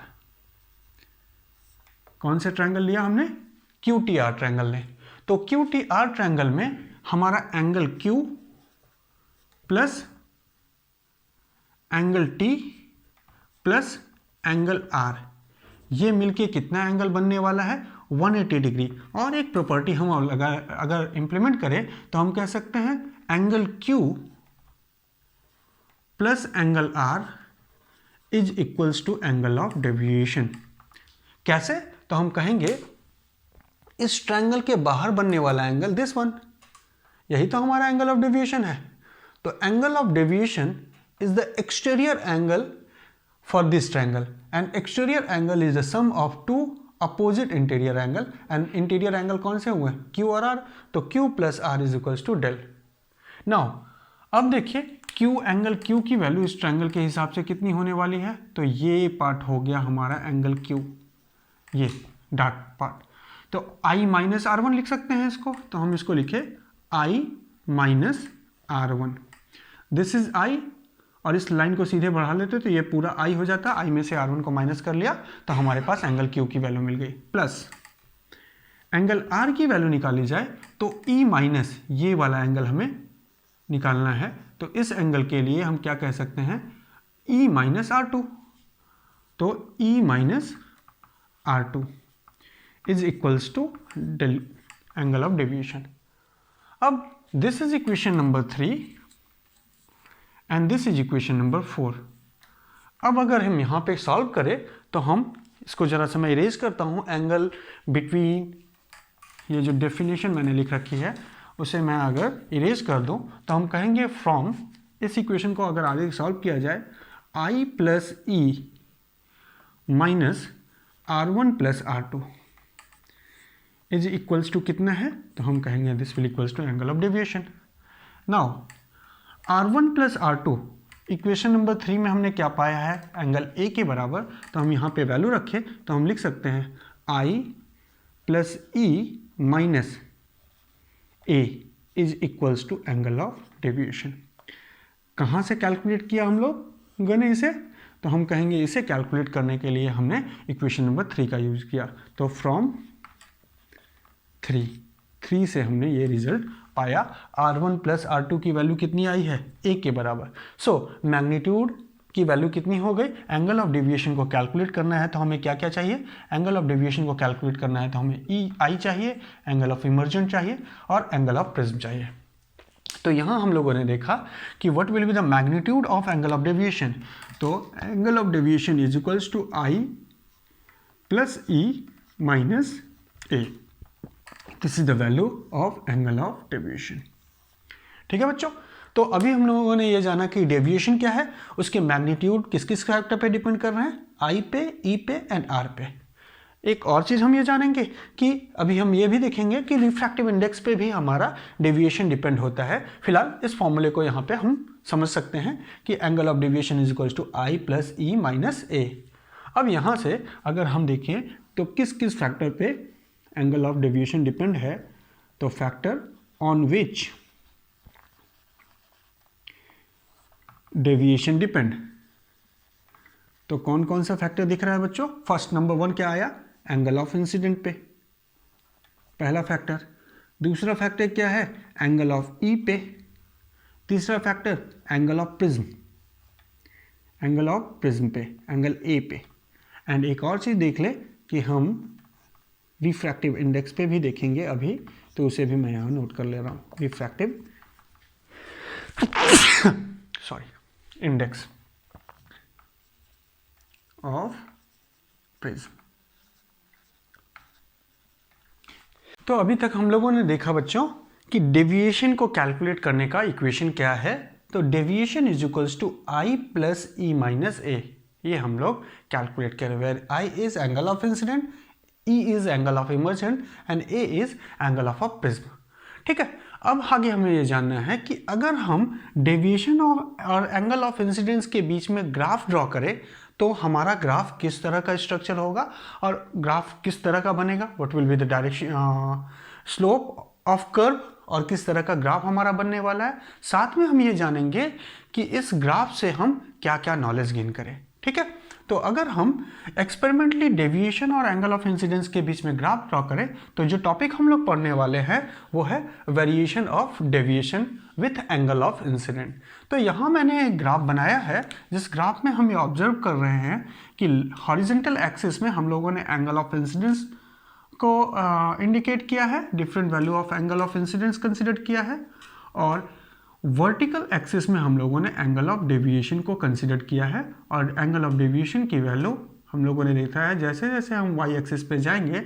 कौन से ट्रायंगल लिया हमने? QTR ट्रायंगल ने। तो QTR ट्रायंगल में हमारा angle Q plus angle T plus angle R, ये मिलके कितना एंगल बनने वाला है? 180 डिग्री। और एक प्रॉपर्टी हम अगर इंप्लीमेंट करें तो हम कह सकते हैं angle Q plus angle R is equals to angle of deviation. कैसे? तो हम कहेंगे इस ट्रायंगल के बाहर बनने वाला एंगल दिस वन, यही तो हमारा एंगल ऑफ डेविएशन है। तो angle of deviation is the exterior angle for this triangle, and exterior angle is the sum of two opposite interior angle, and interior angle कौन से हुए? Q और R। तो Q plus R is equals to del. Now अब देखिए Q, angle Q की value इस triangle के हिसाब से कितनी होने वाली है? तो ये पार्ट हो गया हमारा एंगल Q, ये डार्क पार्ट। तो I माइनस R1 लिख सकते हैं इसको, तो हम इसको लिखे I minus R1, this is I, और इस लाइन को सीधे बढ़ा लेते तो ये पूरा I हो जाता। I में से R1 को माइनस कर लिया तो हमारे पास एंगल Q की वैल्यू मिल गई। प्लस एंगल R की वैल्यू निकाली जाए तो E माइनस ये वाला एंगल हमें निकालना है, तो इस एंगल के लिए हम क्या कह सकते हैं? E minus R2। तो E minus R2 is equals to angle of deviation. अब this is equation number 3 and this is equation number 4। अब अगर हम यहाँ पे सॉल्व करें तो हम इसको जरा सा मैं इरेज करता हूँ, एंगल बिटवीन, ये जो डेफिनेशन मैंने लिख रखी है उसे मैं अगर इरेज कर दूँ तो हम कहेंगे फ्रॉम, इस इक्वेशन को अगर आगे सॉल्व किया जाए, I plus E minus R1 plus R2 is equals to कितना है? तो हम कहेंगे this will equals to angle of deviation. Now R1 plus R2 equation number 3 में हमने क्या पाया है? एंगल A के बराबर। तो हम यहाँ पे वैल्यू रखें तो हम लिख सकते हैं I plus E minus A is equals to angle of deviation. कहाँ से कैलकुलेट किया हम लोगों ने इसे? तो हम कहेंगे इसे कैलकुलेट करने के लिए हमने इक्वेशन नंबर 3 का यूज किया। तो फ्रॉम 3 से हमने ये रिजल्ट पाया। R1 प्लस R2 की वैल्यू कितनी आई है? A के बराबर। सो मैग्नीट्यूड की वैल्यू कितनी हो गई? एंगल ऑफ डेविएशन को कैलकुलेट करना है तो हमें क्या क्या चाहिए? एंगल ऑफ डेविएशन को कैलकुलेट करना है तो हमें I चाहिए, एंगल ऑफ इमर्जेंट चाहिए, और एंगल ऑफ प्रिज्म चाहिए। तो यहाँ हम लोगों ने देखा कि what will be the magnitude of angle of deviation. तो angle of deviation is equals to I plus E minus A। This is the value of angle of deviation. ठीक है बच्चों, तो अभी हम लोगों ने ये जाना कि डेविएशन क्या है, उसके मैग्नीट्यूड किस किस फैक्टर पे डिपेंड कर रहे हैं? I पे, E पे एंड R पे। एक और चीज़ हम ये जानेंगे कि अभी हम ये भी देखेंगे कि रिफ्रैक्टिव इंडेक्स पे भी हमारा डेविएशन डिपेंड होता है। फिलहाल इस फॉर्मूले को यहाँ पे हम समझ सकते हैं कि angle of deviation is equals to I plus E minus A। अब यहाँ से अगर हम देखें तो किस किस फैक्टर पे एंगल ऑफ डेविएशन डिपेंड है, तो factor on which deviation depend तो कौन कौन सा फैक्टर दिख रहा है बच्चों? फर्स्ट नंबर 1 क्या आया? एंगल ऑफ इंसिडेंट पे, पहला फैक्टर। दूसरा फैक्टर क्या है? एंगल ऑफ ई पे। तीसरा factor angle of prism, angle of prism पे, एंगल ए पे। एंड एक और चीज़ देख ले कि हम रिफ्रैक्टिव इंडेक्स पे भी देखेंगे अभी, तो उसे भी मैं यहाँ नोट कर ले रहा हूँ। Refractive sorry index of prism. तो अभी तक हम लोगों ने देखा बच्चों कि डेविएशन को कैलकुलेट करने का इक्वेशन क्या है। तो deviation is equals to I plus E minus A, ये हम लोग कैलकुलेट करें, where I is angle of incident, E is angle of emergent and A is angle of a prism. ठीक है, अब आगे हमें ये जानना है कि अगर हम डेविएशन और एंगल ऑफ इंसिडेंस के बीच में ग्राफ ड्रॉ करें तो हमारा ग्राफ किस तरह का स्ट्रक्चर होगा और ग्राफ किस तरह का बनेगा, what will be the direction slope of curve, और किस तरह का ग्राफ हमारा बनने वाला है। साथ में हम ये जानेंगे कि इस ग्राफ से हम क्या क्या नॉलेज गेन करें। ठीक है, तो अगर हम एक्सपेरिमेंटली डेविएशन और एंगल ऑफ इंसिडेंस के बीच में ग्राफ ड्रॉ करें तो जो टॉपिक हम लोग पढ़ने वाले हैं वो है variation of deviation with angle of incident. तो यहाँ मैंने एक ग्राफ बनाया है, जिस ग्राफ में हम ये ऑब्जर्व कर रहे हैं कि हॉरिजॉन्टल एक्सिस में हम लोगों ने एंगल ऑफ इंसिडेंस को इंडिकेट किया है, different value of angle of incidence consider किया है, और वर्टिकल एक्सिस में हम लोगों ने एंगल ऑफ डेविएशन को कंसिडर किया है। और एंगल ऑफ डेविएशन की वैल्यू हम लोगों ने देखा है जैसे जैसे हम वाई एक्सिस पे जाएंगे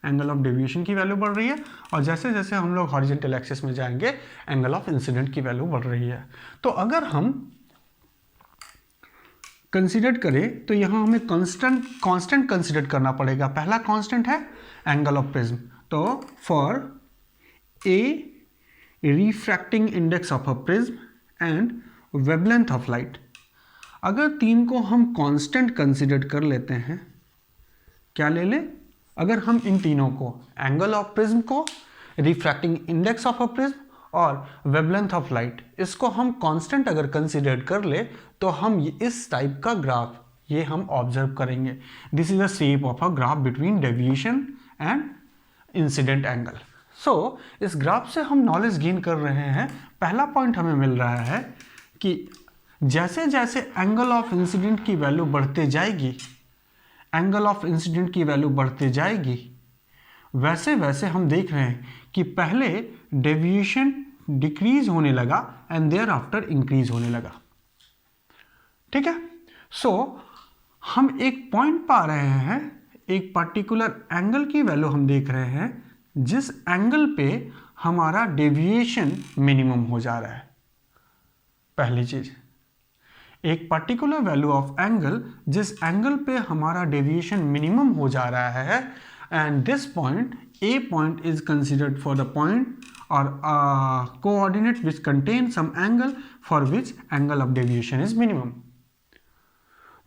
एंगल ऑफ डेविएशन की वैल्यू बढ़ रही है, और जैसे जैसे हम लोग हॉरिजॉन्टल एक्सिस में जाएंगे एंगल ऑफ इंसिडेंट की वैल्यू बढ़ रही है। तो अगर हम कंसिडर करें तो यहाँ हमें कांस्टेंट कंसिडर करना पड़ेगा। पहला कांस्टेंट है एंगल ऑफ प्रिज्म। तो for a refracting index of a prism and wavelength of light, अगर तीन को हम कांस्टेंट कंसिडर कर लेते हैं, क्या ले ले? अगर हम इन तीनों को, एंगल ऑफ प्रिज्म को, refracting index of a prism और वेवलेंथ ऑफ लाइट, इसको हम कांस्टेंट अगर कंसिडर कर ले तो हम इस टाइप का ग्राफ ये हम ऑब्जर्व करेंगे। This is the shape of a graph between deviation and incident angle. So इस ग्राफ से हम नॉलेज गेन कर रहे हैं। पहला पॉइंट हमें मिल रहा है कि जैसे जैसे एंगल ऑफ इंसिडेंट की वैल्यू बढ़ते जाएगी, एंगल ऑफ इंसिडेंट की वैल्यू बढ़ते जाएगी, वैसे वैसे हम देख रहे हैं कि पहले डेविएशन डिक्रीज होने लगा एंड देयर आफ्टर इंक्रीज होने लगा। ठीक है, सो हम एक पॉइंट पा रहे हैं, एक पर्टिकुलर एंगल की वैल्यू हम देख रहे हैं जिस एंगल पे हमारा डेविएशन मिनिमम हो जा रहा है। पहली चीज, एक पर्टिकुलर वैल्यू ऑफ एंगल जिस एंगल पे हमारा डेविएशन मिनिमम हो जा रहा है, and this point A point is considered for the point और coordinate which contain some angle for which angle of deviation is minimum.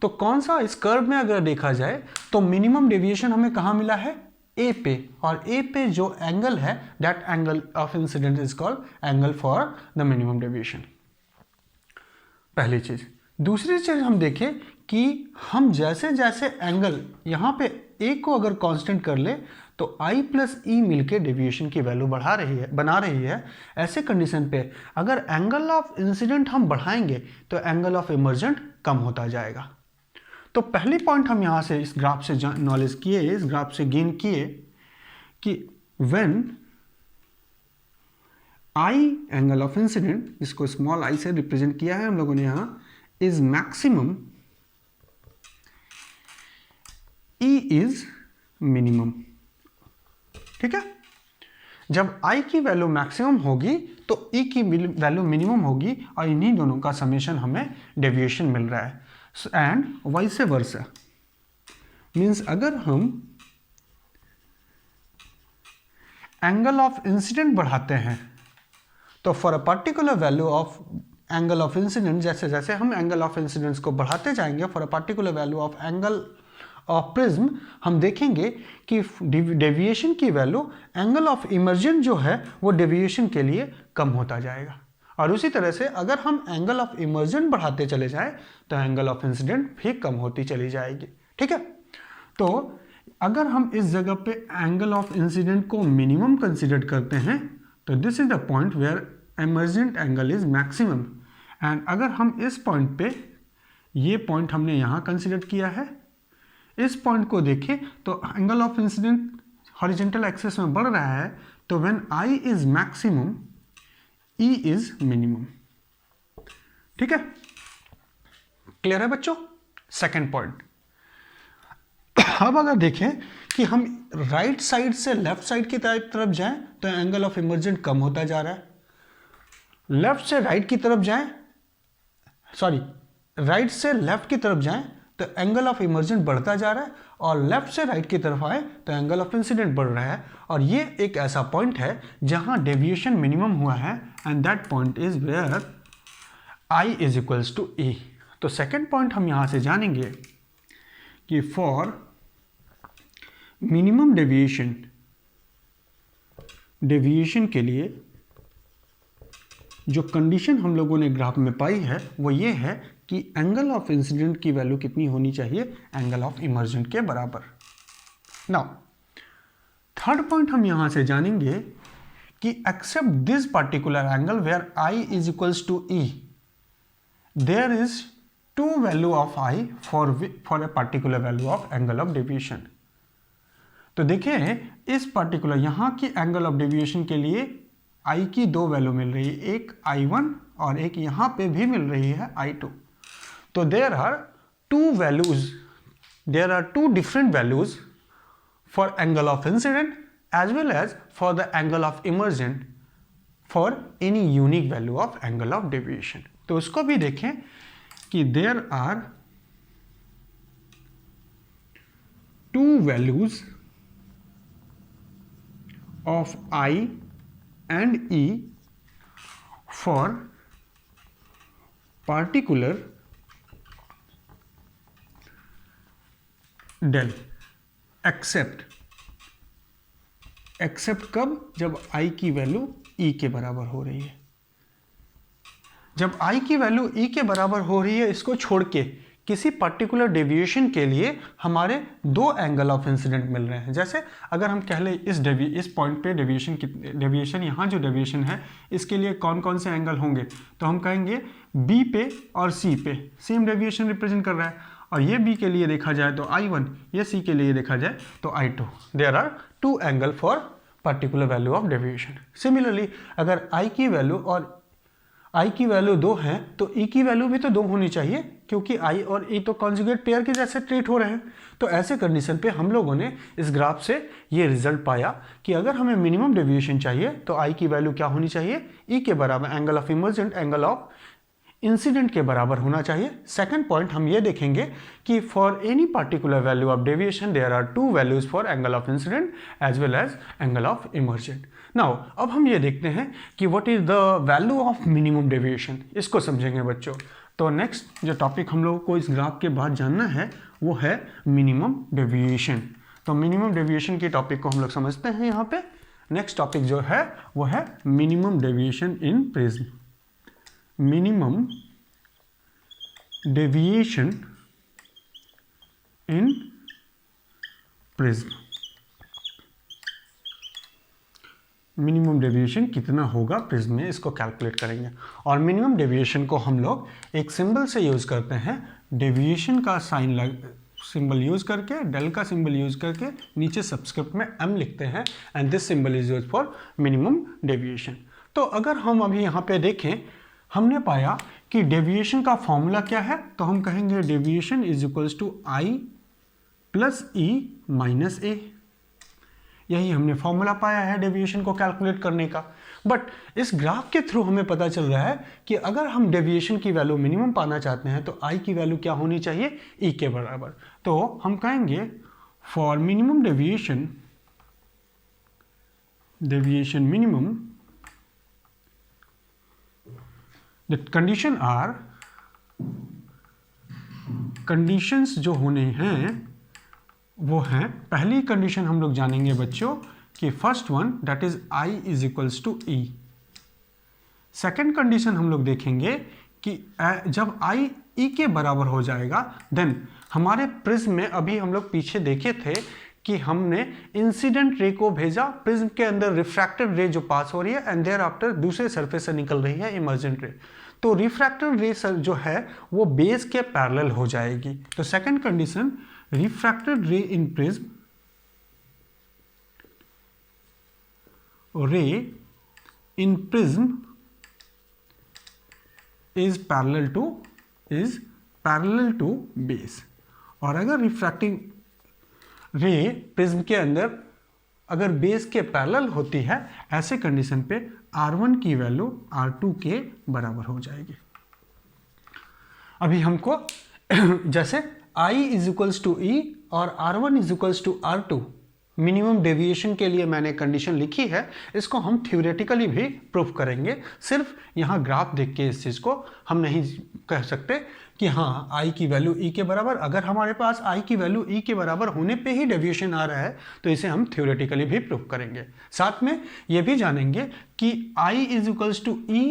तो कौन सा इस कर्व में अगर देखा जाए तो मिनिमम डेविएशन हमें कहाँ मिला है? ए पे, और ए पे जो एंगल है that angle of incident is called angle for the minimum deviation. पहली चीज। दूसरी चीज हम देखें कि हम जैसे जैसे एंगल यहाँ पे ए को अगर कांस्टेंट कर ले तो आई प्लस ई मिलके डेविएशन की वैल्यू बना रही है। ऐसे कंडीशन पे अगर एंगल ऑफ इंसिडेंट हम बढ़ाएंगे तो एंगल ऑफ इमर्जेंट कम होता जाएगा। तो पहली पॉइंट हम यहाँ से इस ग्राफ से नॉलेज किए, इस ग्राफ से गेन किए कि when I angle of incident, जिसको स्मॉल आई से रिप्रेजेंट किया है हम लोगों ने यहाँ, is maximum, E is minimum. ठीक है, जब आई की वैल्यू मैक्सिमम होगी तो ई की वैल्यू मिनिमम होगी, और इन्हीं दोनों का समेशन हमें डेविएशन मिल रहा है। एंड वाइस वर्सा मीन्स अगर हम एंगल ऑफ इंसिडेंट बढ़ाते हैं तो for a particular value of angle of incident, जैसे जैसे हम एंगल ऑफ इंसिडेंस को बढ़ाते जाएंगे for a particular value of angle of prism, हम देखेंगे कि डेविएशन की वैल्यू एंगल ऑफ इमर्जेंट जो है वो डेविएशन के लिए कम होता जाएगा। और उसी तरह से अगर हम एंगल ऑफ इमर्जन बढ़ाते चले जाएं तो एंगल ऑफ इंसिडेंट भी कम होती चली जाएगी। ठीक है, तो अगर हम इस जगह पे एंगल ऑफ इंसिडेंट को मिनिमम कंसिडर करते हैं तो this is the point where emergent angle is maximum. And अगर हम इस पॉइंट पे, ये पॉइंट हमने यहाँ कंसिडर किया है, इस पॉइंट को देखें तो angle of incident horizontal axis में बढ़ रहा है, तो when I is maximum E is minimum. ठीक है, क्लियर है बच्चों? Second point. अब अगर देखें कि हम राइट साइड से लेफ्ट साइड की तरफ जाएं तो एंगल ऑफ इमर्जेंट कम होता जा रहा है, लेफ्ट से राइट की तरफ जाएं, सॉरी राइट से लेफ्ट की तरफ जाएं तो एंगल ऑफ इमर्जेंट बढ़ता जा रहा है, और लेफ्ट से राइट की तरफ आए तो एंगल ऑफ इंसिडेंट बढ़ रहा है। और ये एक ऐसा पॉइंट है जहां डेविएशन मिनिमम हुआ है, and that point is where I is equals to E। तो सेकेंड पॉइंट हम यहां से जानेंगे कि फॉर मिनिमम डेविएशन के लिए जो कंडीशन हम लोगों ने ग्राफ में पाई है वो ये है कि एंगल ऑफ इंसिडेंट की वैल्यू कितनी होनी चाहिए, एंगल ऑफ इमर्जेंट के बराबर। नाउ थर्ड पॉइंट हम यहां से जानेंगे कि except this particular angle where I is equals to E, there is two value of I for a particular value of angle of deviation. तो देखिए इस पर्टिकुलर यहाँ की एंगल ऑफ डेविएशन के लिए I की दो वैल्यू मिल रही है, एक I1 और एक यहाँ पे भी मिल रही है I2। तो there are two different values for angle of incident as well as for the angle of emergent for any unique value of angle of deviation. तो उसको भी देखें कि there are two values of I and E for particular del except कब? जब I की value E के बराबर हो रही है। जब I की वैल्यू E के बराबर हो रही है, इसको छोड़ के किसी पर्टिकुलर डेविएशन के लिए हमारे दो एंगल ऑफ इंसिडेंट मिल रहे हैं। जैसे अगर हम कह लें इस पॉइंट पे डेविएशन यहाँ जो डेविएशन है इसके लिए कौन कौन से एंगल होंगे, तो हम कहेंगे B पे और C पे सेम डेविएशन रिप्रेजेंट कर रहा है, और ये B के लिए देखा जाए तो I1, ये C के लिए देखा जाए तो I2। There are two angle for particular value of deviation. Similarly अगर I की वैल्यू और I की वैल्यू 2 है तो E की वैल्यू भी तो 2 होनी चाहिए, क्योंकि I और E तो कॉन्जुगेट पेयर के जैसे ट्रीट हो रहे हैं। तो ऐसे कंडीशन पे हम लोगों ने इस ग्राफ से ये रिजल्ट पाया कि अगर हमें मिनिमम डेविएशन चाहिए तो I की वैल्यू क्या होनी चाहिए, E के बराबर, angle of emergent angle of incident के बराबर होना चाहिए। सेकंड पॉइंट हम ये देखेंगे कि for any particular value of deviation there are two values for angle of incident as well as angle of emergent. Now अब हम ये देखते हैं कि what is the value of minimum deviation, इसको समझेंगे बच्चों। तो नेक्स्ट जो टॉपिक हम लोगों को इस ग्राफ के बाद जानना है वो है मिनिमम डेविएशन। तो मिनिमम डेविएशन के टॉपिक को हम लोग समझते हैं यहाँ पे। नेक्स्ट टॉपिक जो है वो है मिनिमम डेविएशन इन प्रिज्म। मिनिमम डेविएशन इन प्रिज्म। मिनिमम डेविएशन कितना होगा प्रिज्म में, इसको कैलकुलेट करेंगे। और मिनिमम डेविएशन को हम लोग एक सिंबल से यूज करते हैं, डेविएशन का सिंबल यूज करके, डेल का सिंबल यूज करके नीचे सबस्क्रिप्ट में m लिखते हैं, and this symbol is use for minimum deviation. तो अगर हम अभी यहाँ पे देखें, हमने पाया कि डेविएशन का फॉर्मूला क्या है, तो हम कहेंगे deviation is equals to I plus E minus A। यही हमने फॉर्मूला पाया है डेविएशन को कैलकुलेट करने का। बट इस ग्राफ के थ्रू हमें पता चल रहा है कि अगर हम डेविएशन की वैल्यू मिनिमम पाना चाहते हैं तो I की वैल्यू क्या होनी चाहिए, E के बराबर। तो हम कहेंगे for minimum deviation minimum the condition are, conditions जो होने हैं वो हैं, पहली कंडीशन हम लोग जानेंगे बच्चों कि first one that is I is equals to E। Second condition हम लोग देखेंगे कि जब आई ई के बराबर हो जाएगा देन हमारे प्रिज्म में, अभी हम लोग पीछे देखे थे कि हमने इंसिडेंट रे को भेजा, प्रिज्म के अंदर रिफ्रैक्टेड रे जो पास हो रही है एंड देयर आफ्टर दूसरे सरफेस से निकल रही है इमर्जेंट रे, तो रिफ्रैक्टेड रे जो है वो बेस के पैरेलल हो जाएगी। तो सेकंड कंडीशन, रिफ्रैक्टेड रे in prism, ray in prism is parallel to base. और अगर रिफ्रैक्टिंग रे प्रिज्म के अंदर अगर बेस के पैरेलल होती है, ऐसे कंडीशन पे R1 की वैल्यू R2 के बराबर हो जाएगी। अभी हमको जैसे I is equals to E और R1 is equals to R2 minimum deviation के लिए मैंने कंडीशन लिखी है, इसको हम थ्योरेटिकली भी प्रूफ करेंगे। सिर्फ यहाँ ग्राफ देख के इस चीज़ को हम नहीं कह सकते कि हाँ I की वैल्यू E के बराबर, अगर हमारे पास I की वैल्यू E के बराबर होने पे ही डेविएशन आ रहा है तो इसे हम थ्योरेटिकली भी प्रूफ करेंगे। साथ में ये भी जानेंगे कि I is equals to E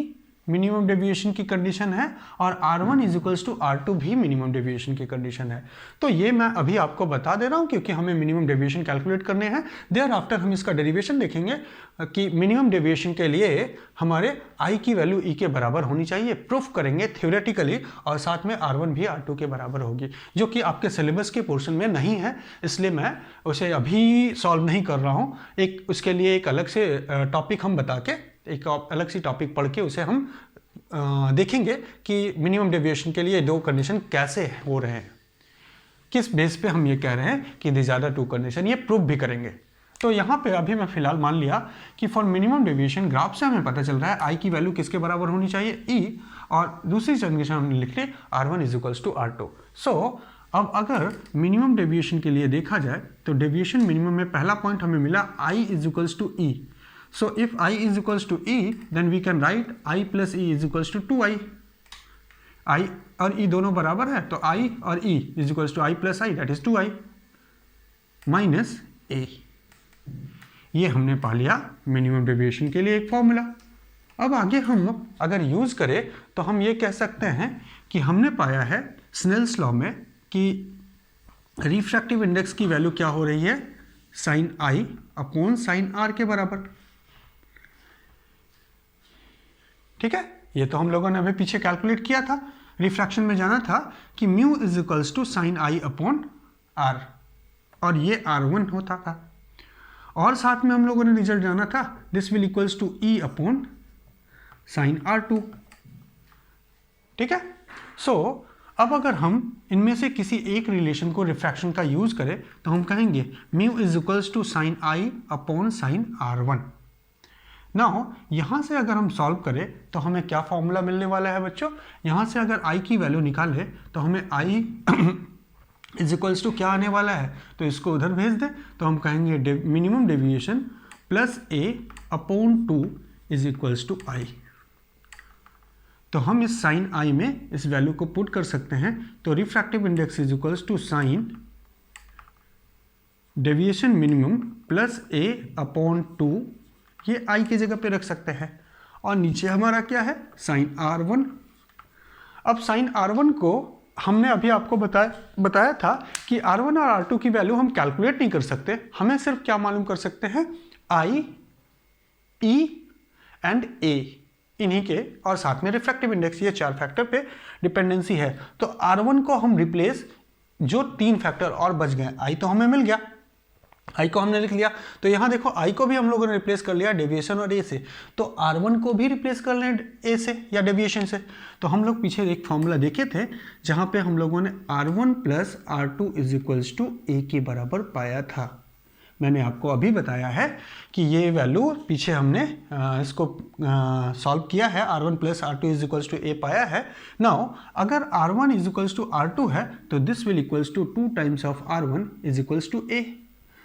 minimum deviation की कंडीशन है और R1 is equals to R2 भी मिनिमम डेविएशन की कंडीशन है। तो ये मैं अभी आपको बता दे रहा हूँ क्योंकि हमें मिनिमम डेविएशन कैलकुलेट करने हैं। देयर आफ्टर हम इसका डेरिवेशन देखेंगे कि मिनिमम डेविएशन के लिए हमारे I की वैल्यू E के बराबर होनी चाहिए, प्रूफ करेंगे थ्योरेटिकली, और साथ में R1 भी R2 के बराबर होगी, जो कि आपके सिलेबस के पोर्शन में नहीं है, इसलिए मैं उसे अभी सॉल्व नहीं कर रहा हूँ। एक उसके लिए एक अलग से टॉपिक हम बता के, एक अलग सी टॉपिक पढ़ के उसे हम देखेंगे कि मिनिमम डेविएशन के लिए दो कंडीशन कैसे हो रहे हैं, किस बेस पे हम ये कह रहे हैं कि this are the two condition, ये प्रूफ भी करेंगे। तो यहाँ पे अभी मैं फिलहाल मान लिया कि फॉर मिनिमम डेविएशन ग्राफ से हमें पता चल रहा है आई की वैल्यू किसके बराबर होनी चाहिए, ई, और दूसरी कंडीशन हमने लिख ली R1 is equals to R2। So अब अगर मिनिमम डेविएशन के लिए देखा जाए तो डेविएशन मिनिमम में पहला पॉइंट हमें मिला I is equals to E. So if I is equals to E, then we can write I plus E is equals to 2I. I और E दोनों बराबर है तो I और E is equals to I plus I, that is 2I minus A। ये हमने पा लिया मिनिमम डेविएशन के लिए एक फॉर्मूला। अब आगे हम अगर यूज करें तो हम ये कह सकते हैं कि हमने पाया है स्नेल्स लॉ में कि रिफ्रैक्टिव इंडेक्स की वैल्यू क्या हो रही है, sine I upon sine R के बराबर। ठीक है, ये तो हम लोगों ने अभी पीछे कैलकुलेट किया था, रिफ्रैक्शन में जाना था कि mu is equals to sine I upon R, और ये R1 होता था, और साथ में हम लोगों ने रिजल्ट जाना था this will equals to E upon sine R2। ठीक है, सो अब अगर हम इनमें से किसी एक रिलेशन को रिफ्रैक्शन का यूज करें तो हम कहेंगे mu is equals to sine I upon sine R1। Now यहाँ से अगर हम सॉल्व करें तो हमें क्या फॉर्मूला मिलने वाला है बच्चों, यहाँ से अगर I की वैल्यू निकालें तो हमें I इज इक्वल्स टू क्या आने वाला है, तो इसको उधर भेज दें तो हम कहेंगे minimum deviation plus A upon 2 is equals to I। तो हम इस साइन I में इस वैल्यू को पुट कर सकते हैं, तो refractive index is equals to sine deviation minimum plus A upon 2, ये I की जगह पे रख सकते हैं, और नीचे हमारा क्या है साइन R1। अब साइन R1 को हमने अभी आपको बताया था कि R1 और R2 की वैल्यू हम कैलकुलेट नहीं कर सकते, हमें सिर्फ क्या मालूम कर सकते हैं I, E एंड A, इन्हीं के, और साथ में रिफ्रैक्टिव इंडेक्स, ये चार फैक्टर पे डिपेंडेंसी है। तो R1 को हम रिप्लेस, जो तीन फैक्टर और बच गए, I तो हमें मिल गया, I को हमने लिख लिया, तो यहाँ देखो I को भी हम लोगों ने रिप्लेस कर लिया डेविएशन और A से, तो R1 को भी रिप्लेस कर लें A से या डेविएशन से। तो हम लोग पीछे एक फॉर्मूला देखे थे जहाँ पे हम लोगों ने R1 plus R2 is equals to A के बराबर पाया था। मैंने आपको अभी बताया है कि ये वैल्यू पीछे हमने इसको सॉल्व किया है, R1 plus R2 is equals to A पाया है। नाउ अगर R1 is equals to R2 है तो this will equals to 2 times of R1 is equals to A।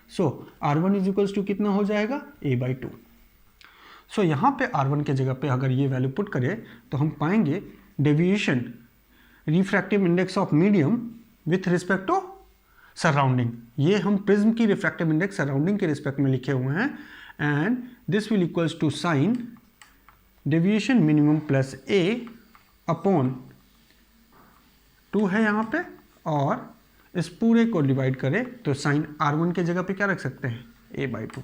So R1 is equals to कितना हो जाएगा A/2। सो यहाँ पे R1 के जगह पे अगर ये वैल्यू पुट करें तो हम पाएंगे deviation refractive index of medium with respect to surrounding, ये हम प्रिज्म की रिफ्रैक्टिव इंडेक्स सराउंडिंग के रिस्पेक्ट में लिखे हुए हैं, and this will equals to sine deviation minimum plus A upon 2 है यहाँ पे, और इस पूरे को डिवाइड करें तो साइन R1 के जगह पे क्या रख सकते हैं, a/2,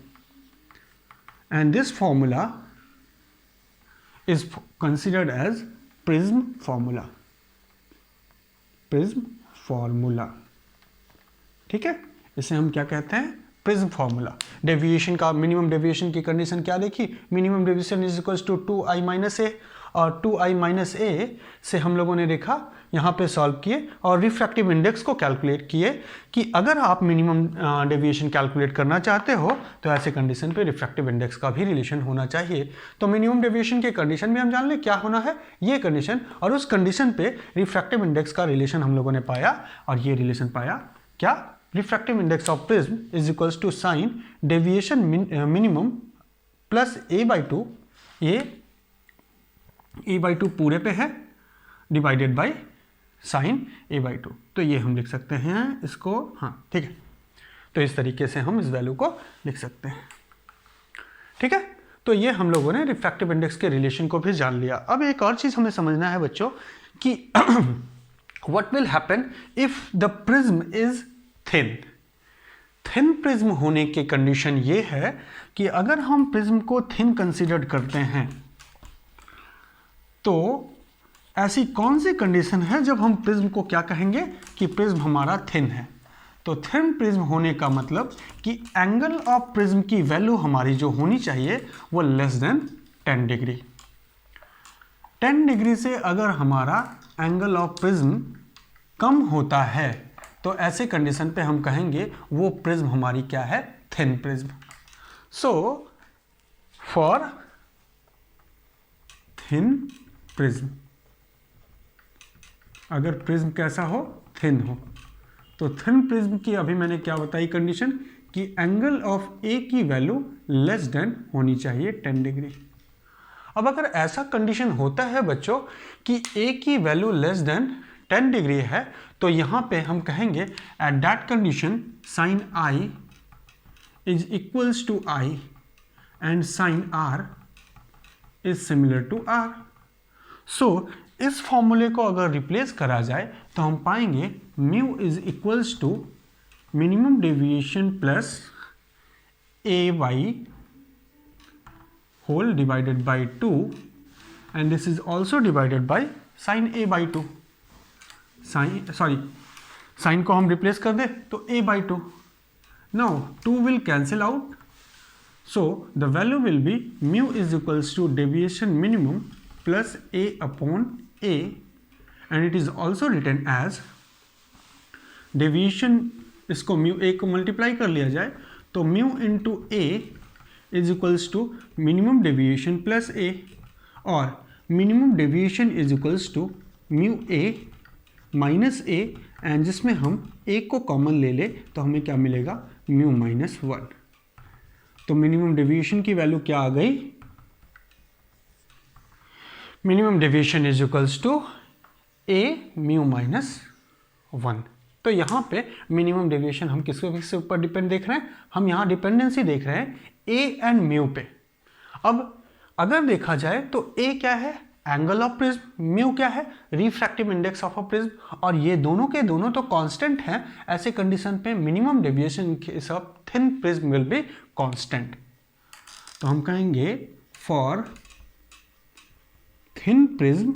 and this formula is considered as prism formula, prism formula, ठीक है। इसे हम क्या कहते हैं, प्रिज्म फॉर्मूला। डेविएशन का, मिनिमम डेविएशन की कंडीशन क्या देखी, minimum deviation is equals to 2i minus A, और 2i माइनस ए से हम लोगों ने देखा यहाँ पे सॉल्व किए और रिफ्रैक्टिव इंडेक्स को कैलकुलेट किए कि अगर आप मिनिमम डेविएशन कैलकुलेट करना चाहते हो तो ऐसे कंडीशन पे रिफ्रैक्टिव इंडेक्स का भी रिलेशन होना चाहिए। तो मिनिमम डेविएशन के कंडीशन भी हम जान लें क्या होना है, ये कंडीशन, और उस कंडीशन पे रिफ्रैक्टिव इंडेक्स का रिलेशन हम लोगों ने पाया, और ये रिलेशन पाया क्या, refractive index of prism is equals to sine deviation minimum plus a/2, ये a/2 पूरे पे है डिवाइडेड बाय साइन a/2, तो ये हम लिख सकते हैं इसको, हाँ ठीक है। तो इस तरीके से हम इस वैल्यू को लिख सकते हैं, ठीक है। तो ये हम लोगों ने रिफ्रैक्टिव इंडेक्स के रिलेशन को भी जान लिया। अब एक और चीज़ हमें समझना है बच्चों कि what will happen if the prism is thin. Thin prism होने की कंडीशन ये है कि अगर हम प्रिज्म को थिन कंसीडर करते हैं तो ऐसी कौन सी कंडीशन है जब हम प्रिज्म को क्या कहेंगे कि प्रिज्म हमारा थिन है। तो थिन प्रिज्म होने का मतलब कि एंगल ऑफ प्रिज्म की वैल्यू हमारी जो होनी चाहिए वो लेस देन 10 डिग्री। 10 डिग्री से अगर हमारा एंगल ऑफ प्रिज्म कम होता है तो ऐसे कंडीशन पे हम कहेंगे वो प्रिज्म हमारी क्या है, thin prism. So for thin prism, अगर प्रिज्म कैसा हो, थिन हो, तो थिन प्रिज्म की अभी मैंने क्या बताई कंडीशन कि एंगल ऑफ ए की वैल्यू लेस देन होनी चाहिए 10 डिग्री। अब अगर ऐसा कंडीशन होता है बच्चों कि ए की वैल्यू लेस देन 10 डिग्री है तो यहाँ पे हम कहेंगे at that condition sine I is equals to I and sine R is similar to R. So इस फॉर्मूले को अगर रिप्लेस करा जाए तो हम पाएंगे mu is equals to minimum deviation plus A Y whole divided by 2 and this is also divided by sine a/2। Sine को हम रिप्लेस कर दें तो a/2। Now 2 will cancel out, so the value will be mu is equals to deviation minimum plus a upon a, and it is also written as deviation, इसको mu a को multiply कर लिया जाए तो mu into a is equals to minimum deviation plus a, और minimum deviation is equals to mu a minus a, and जिसमें हम a को कॉमन ले ले तो हमें क्या मिलेगा, mu minus 1। तो मिनिमम डेविएशन की वैल्यू क्या आ गई, minimum deviation is equals to a mu minus 1। तो यहाँ पे मिनिमम डेविएशन हम किसके ऊपर डिपेंड देख रहे हैं, हम यहाँ डिपेंडेंसी देख रहे हैं a एंड म्यू पे। अब अगर देखा जाए तो a क्या है, एंगल ऑफ प्रिज्म, म्यू क्या है, refractive index of a prism, और ये दोनों के दोनों तो कांस्टेंट हैं। ऐसे कंडीशन पे minimum deviation case of thin prism will be constant. तो हम कहेंगे for thin prism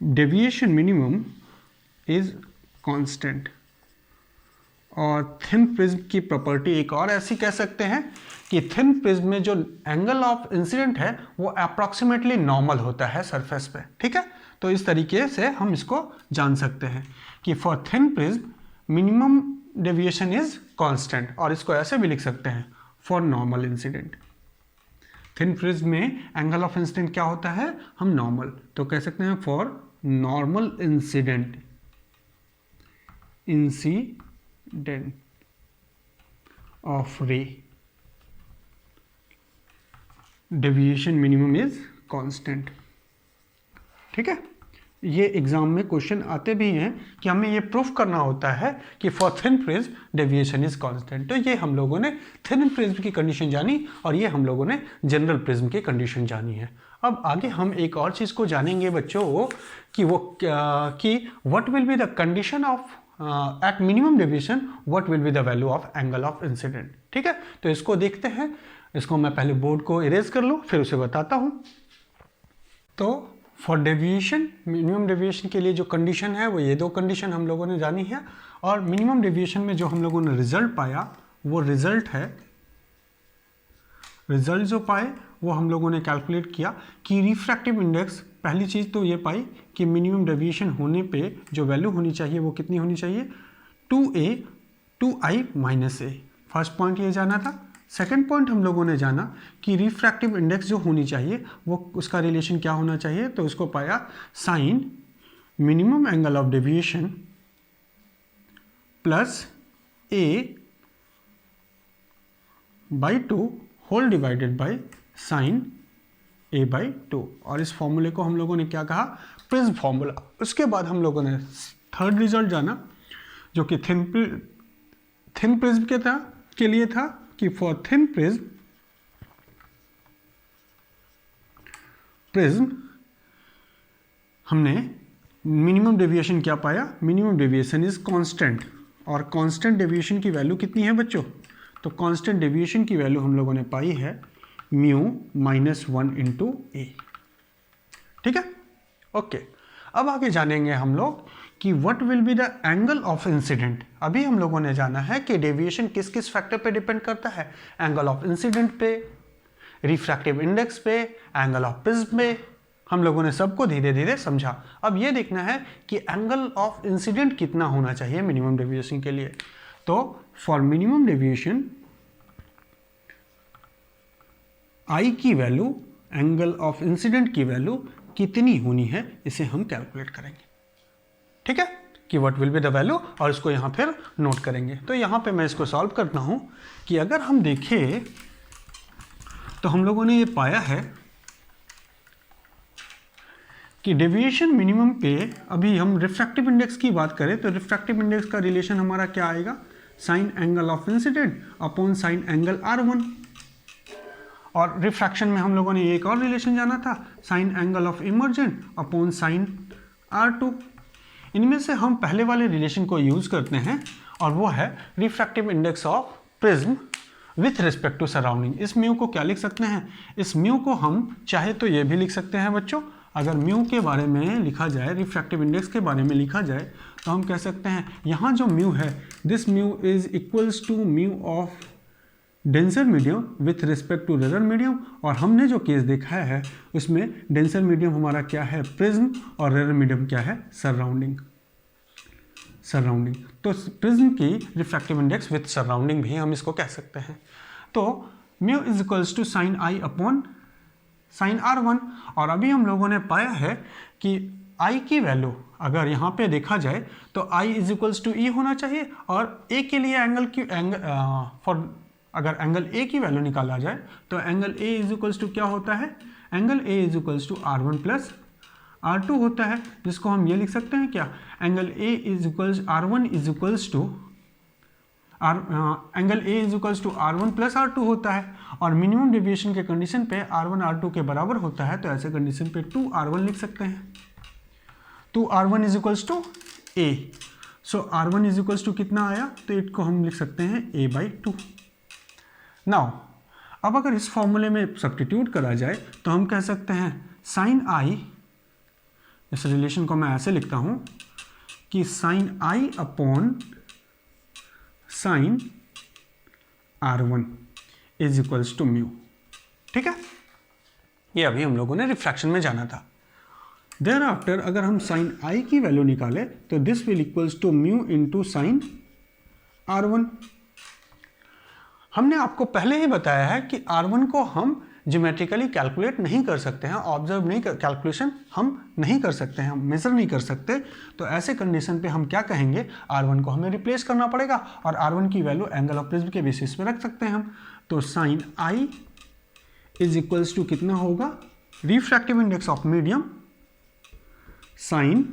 deviation minimum is constant. और थिन प्रिज्म की प्रॉपर्टी एक और ऐसी कह सकते हैं कि थिन प्रिज्म में जो एंगल ऑफ इंसिडेंट है वो अप्रॉक्सीमेटली नॉर्मल होता है सरफेस पे, ठीक है। तो इस तरीके से हम इसको जान सकते हैं कि for thin prism minimum deviation is constant, और इसको ऐसे भी लिख सकते हैं for normal incident. Thin prism में एंगल ऑफ इंसिडेंट क्या होता है, हम नॉर्मल, तो कह सकते हैं फॉर नॉर्मल इंसिडेंट ऑफ रे डेविएशन मिनिमम इज कांस्टेंट, ठीक है। ये एग्जाम में क्वेश्चन आते भी हैं कि हमें ये प्रूफ करना होता है कि for thin prism deviation is constant. तो ये हम लोगों ने थिन प्रिज्म की कंडीशन जानी और ये हम लोगों ने जनरल प्रिज्म की कंडीशन जानी है। अब आगे हम एक और चीज़ को जानेंगे बच्चों कि what will be the condition of at minimum deviation, what will be the value of angle of incident. ठीक है, तो इसको देखते हैं। इसको मैं पहले बोर्ड को इरेज कर लूँ फिर उसे बताता हूँ। तो फॉर डेविएशन, मिनिमम डेविएशन के लिए जो कंडीशन है वो ये दो कंडीशन हम लोगों ने जानी है। और मिनिमम डेविएशन में जो हम लोगों ने रिजल्ट पाया वो रिजल्ट जो पाए वो हम लोगों ने कैलकुलेट किया कि रिफ्रैक्टिव इंडेक्स, पहली चीज़ तो ये पाई कि मिनिमम डेविएशन होने पे जो वैल्यू होनी चाहिए वो कितनी होनी चाहिए, 2i - a। फर्स्ट पॉइंट ये जाना था। सेकेंड पॉइंट हम लोगों ने जाना कि रिफ्रैक्टिव इंडेक्स जो होनी चाहिए वो उसका रिलेशन क्या होना चाहिए, तो उसको पाया sine minimum angle of deviation plus a/2 whole divided by sine a/2। और इस फॉर्मूले को हम लोगों ने क्या कहा, प्रिज्म फॉर्मूला। उसके बाद हम लोगों ने थर्ड रिजल्ट जाना जो कि थिन प्रिज्म के लिए था कि फॉर थिन प्रिज्म हमने मिनिमम डेविएशन क्या पाया, मिनिमम डेविएशन इज कांस्टेंट। और कांस्टेंट डेविएशन की वैल्यू कितनी है बच्चों, तो कांस्टेंट डेविएशन की वैल्यू हम लोगों ने पाई है म्यू -1 × a। ठीक है, ओके। अब आगे जानेंगे हम लोग कि what will be the angle of incident. अभी हम लोगों ने जाना है कि डेविएशन किस किस फैक्टर पे डिपेंड करता है, एंगल ऑफ इंसिडेंट पे, रिफ्रैक्टिव इंडेक्स पे, एंगल ऑफ प्रिज्म पे। हम लोगों ने सबको धीरे धीरे समझा। अब ये देखना है कि एंगल ऑफ इंसिडेंट कितना होना चाहिए मिनिमम डेविएशन के लिए। तो फॉर मिनिमम डेविएशन आई की वैल्यू, एंगल ऑफ इंसिडेंट की वैल्यू कितनी होनी है, इसे हम कैलकुलेट करेंगे। ठीक है, कि what will be the value, और इसको यहाँ फिर नोट करेंगे। तो यहाँ पे मैं इसको सॉल्व करता हूँ कि अगर हम देखें तो हम लोगों ने ये पाया है कि डेविएशन मिनिमम पे, अभी हम रिफ्रैक्टिव इंडेक्स की बात करें तो रिफ्रैक्टिव इंडेक्स का रिलेशन हमारा क्या आएगा, sign angle of incident upon sine angle r1। और रिफ्रैक्शन में हम लोगों ने एक और रिलेशन जाना था, sign angle of emergent upon sine r2। इनमें से हम पहले वाले रिलेशन को यूज करते हैं और वो है refractive index of prism with respect to surrounding. इस म्यू को क्या लिख सकते हैं, इस म्यू को हम चाहे तो ये भी लिख सकते हैं बच्चों। अगर म्यू के बारे में लिखा जाए, रिफ्रैक्टिव इंडेक्स के बारे में लिखा जाए तो हम कह सकते हैं यहाँ जो म्यू है, this mu is equals to mu of denser medium with respect to rare medium. और हमने जो केस देखा है उसमें डेंसर मीडियम हमारा क्या है, प्रिज्म, और रेयर मीडियम क्या है, सराउंडिंग। तो प्रिज्म की रिफ्रैक्टिव इंडेक्स विथ सराउंडिंग भी हम इसको कह सकते हैं। तो mu is equals to sine I upon sine r1। और अभी हम लोगों ने पाया है कि i की वैल्यू अगर यहाँ पे देखा जाए तो i इज इक्वल्स टू ई होना चाहिए, और a के लिए अगर एंगल a की वैल्यू निकाला जाए तो angle a is equals to क्या होता है, angle a is equals to r1 plus r2 होता है, जिसको हम ये लिख सकते हैं क्या, angle a is equals r1 is equals to angle a is equals to r1 plus r2 होता है। और मिनिमम डेविएशन के कंडीशन पे r1 r2 के बराबर होता है, तो ऐसे कंडीशन पे 2r1 लिख सकते हैं। 2r1 is equals to a, so r1 is equals to कितना आया, तो इसको हम लिख सकते हैं a/2। नाउ अब अगर इस फॉर्मूले में सब्स्टिट्यूट करा जाए तो हम कह सकते हैं साइन आई, इस रिलेशन को मैं ऐसे लिखता हूं कि sine I upon sine r1 is equals to mu. ठीक है, ये अभी हम लोगों ने रिफ्रैक्शन में जाना था। देयर आफ्टर अगर हम साइन आई की वैल्यू निकालें तो this will equals to mu into sine r1। हमने आपको पहले ही बताया है कि r1 को हम ज्योमेट्रिकली कैलकुलेट नहीं कर सकते हैं, ऑब्जर्व नहीं कर, कैलकुलेशन हम नहीं कर सकते हैं, हम मेजर नहीं कर सकते। तो ऐसे कंडीशन पे हम क्या कहेंगे, r1 को हमें रिप्लेस करना पड़ेगा और r1 की वैल्यू एंगल ऑफ प्रिज्म के बेसिस पे रख सकते हैं हम। तो साइन i इज इक्वल्स टू कितना होगा, refractive index of medium sine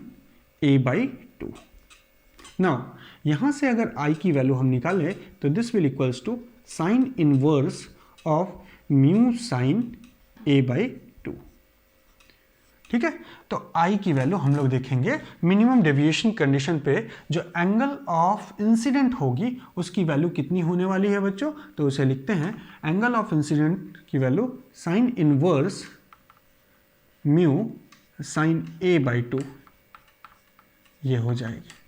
A by two. Now यहाँ से अगर आई की वैल्यू हम निकालें तो this will equals to sine inverse of mu sine A by two. ठीक है, तो आई की वैल्यू हम लोग देखेंगे मिनिमम डेविएशन कंडीशन पे जो एंगल ऑफ इंसिडेंट होगी उसकी वैल्यू कितनी होने वाली है बच्चों। तो उसे लिखते हैं एंगल ऑफ इंसिडेंट की value sine inverse mu sine A by to, ये हो जाएगी।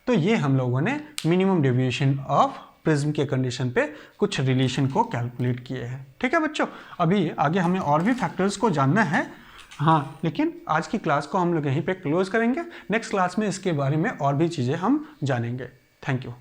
तो ये हम लोगों ने मिनिमम डेविएशन ऑफ प्रिज्म के कंडीशन पे कुछ रिलेशन को कैलकुलेट किए हैं। ठीक है बच्चों, अभी आगे हमें और भी फैक्टर्स को जानना है। हाँ, लेकिन आज की क्लास को हम लोग यहीं पे क्लोज करेंगे। नेक्स्ट क्लास में इसके बारे में और भी चीज़ें हम जानेंगे। Thank you.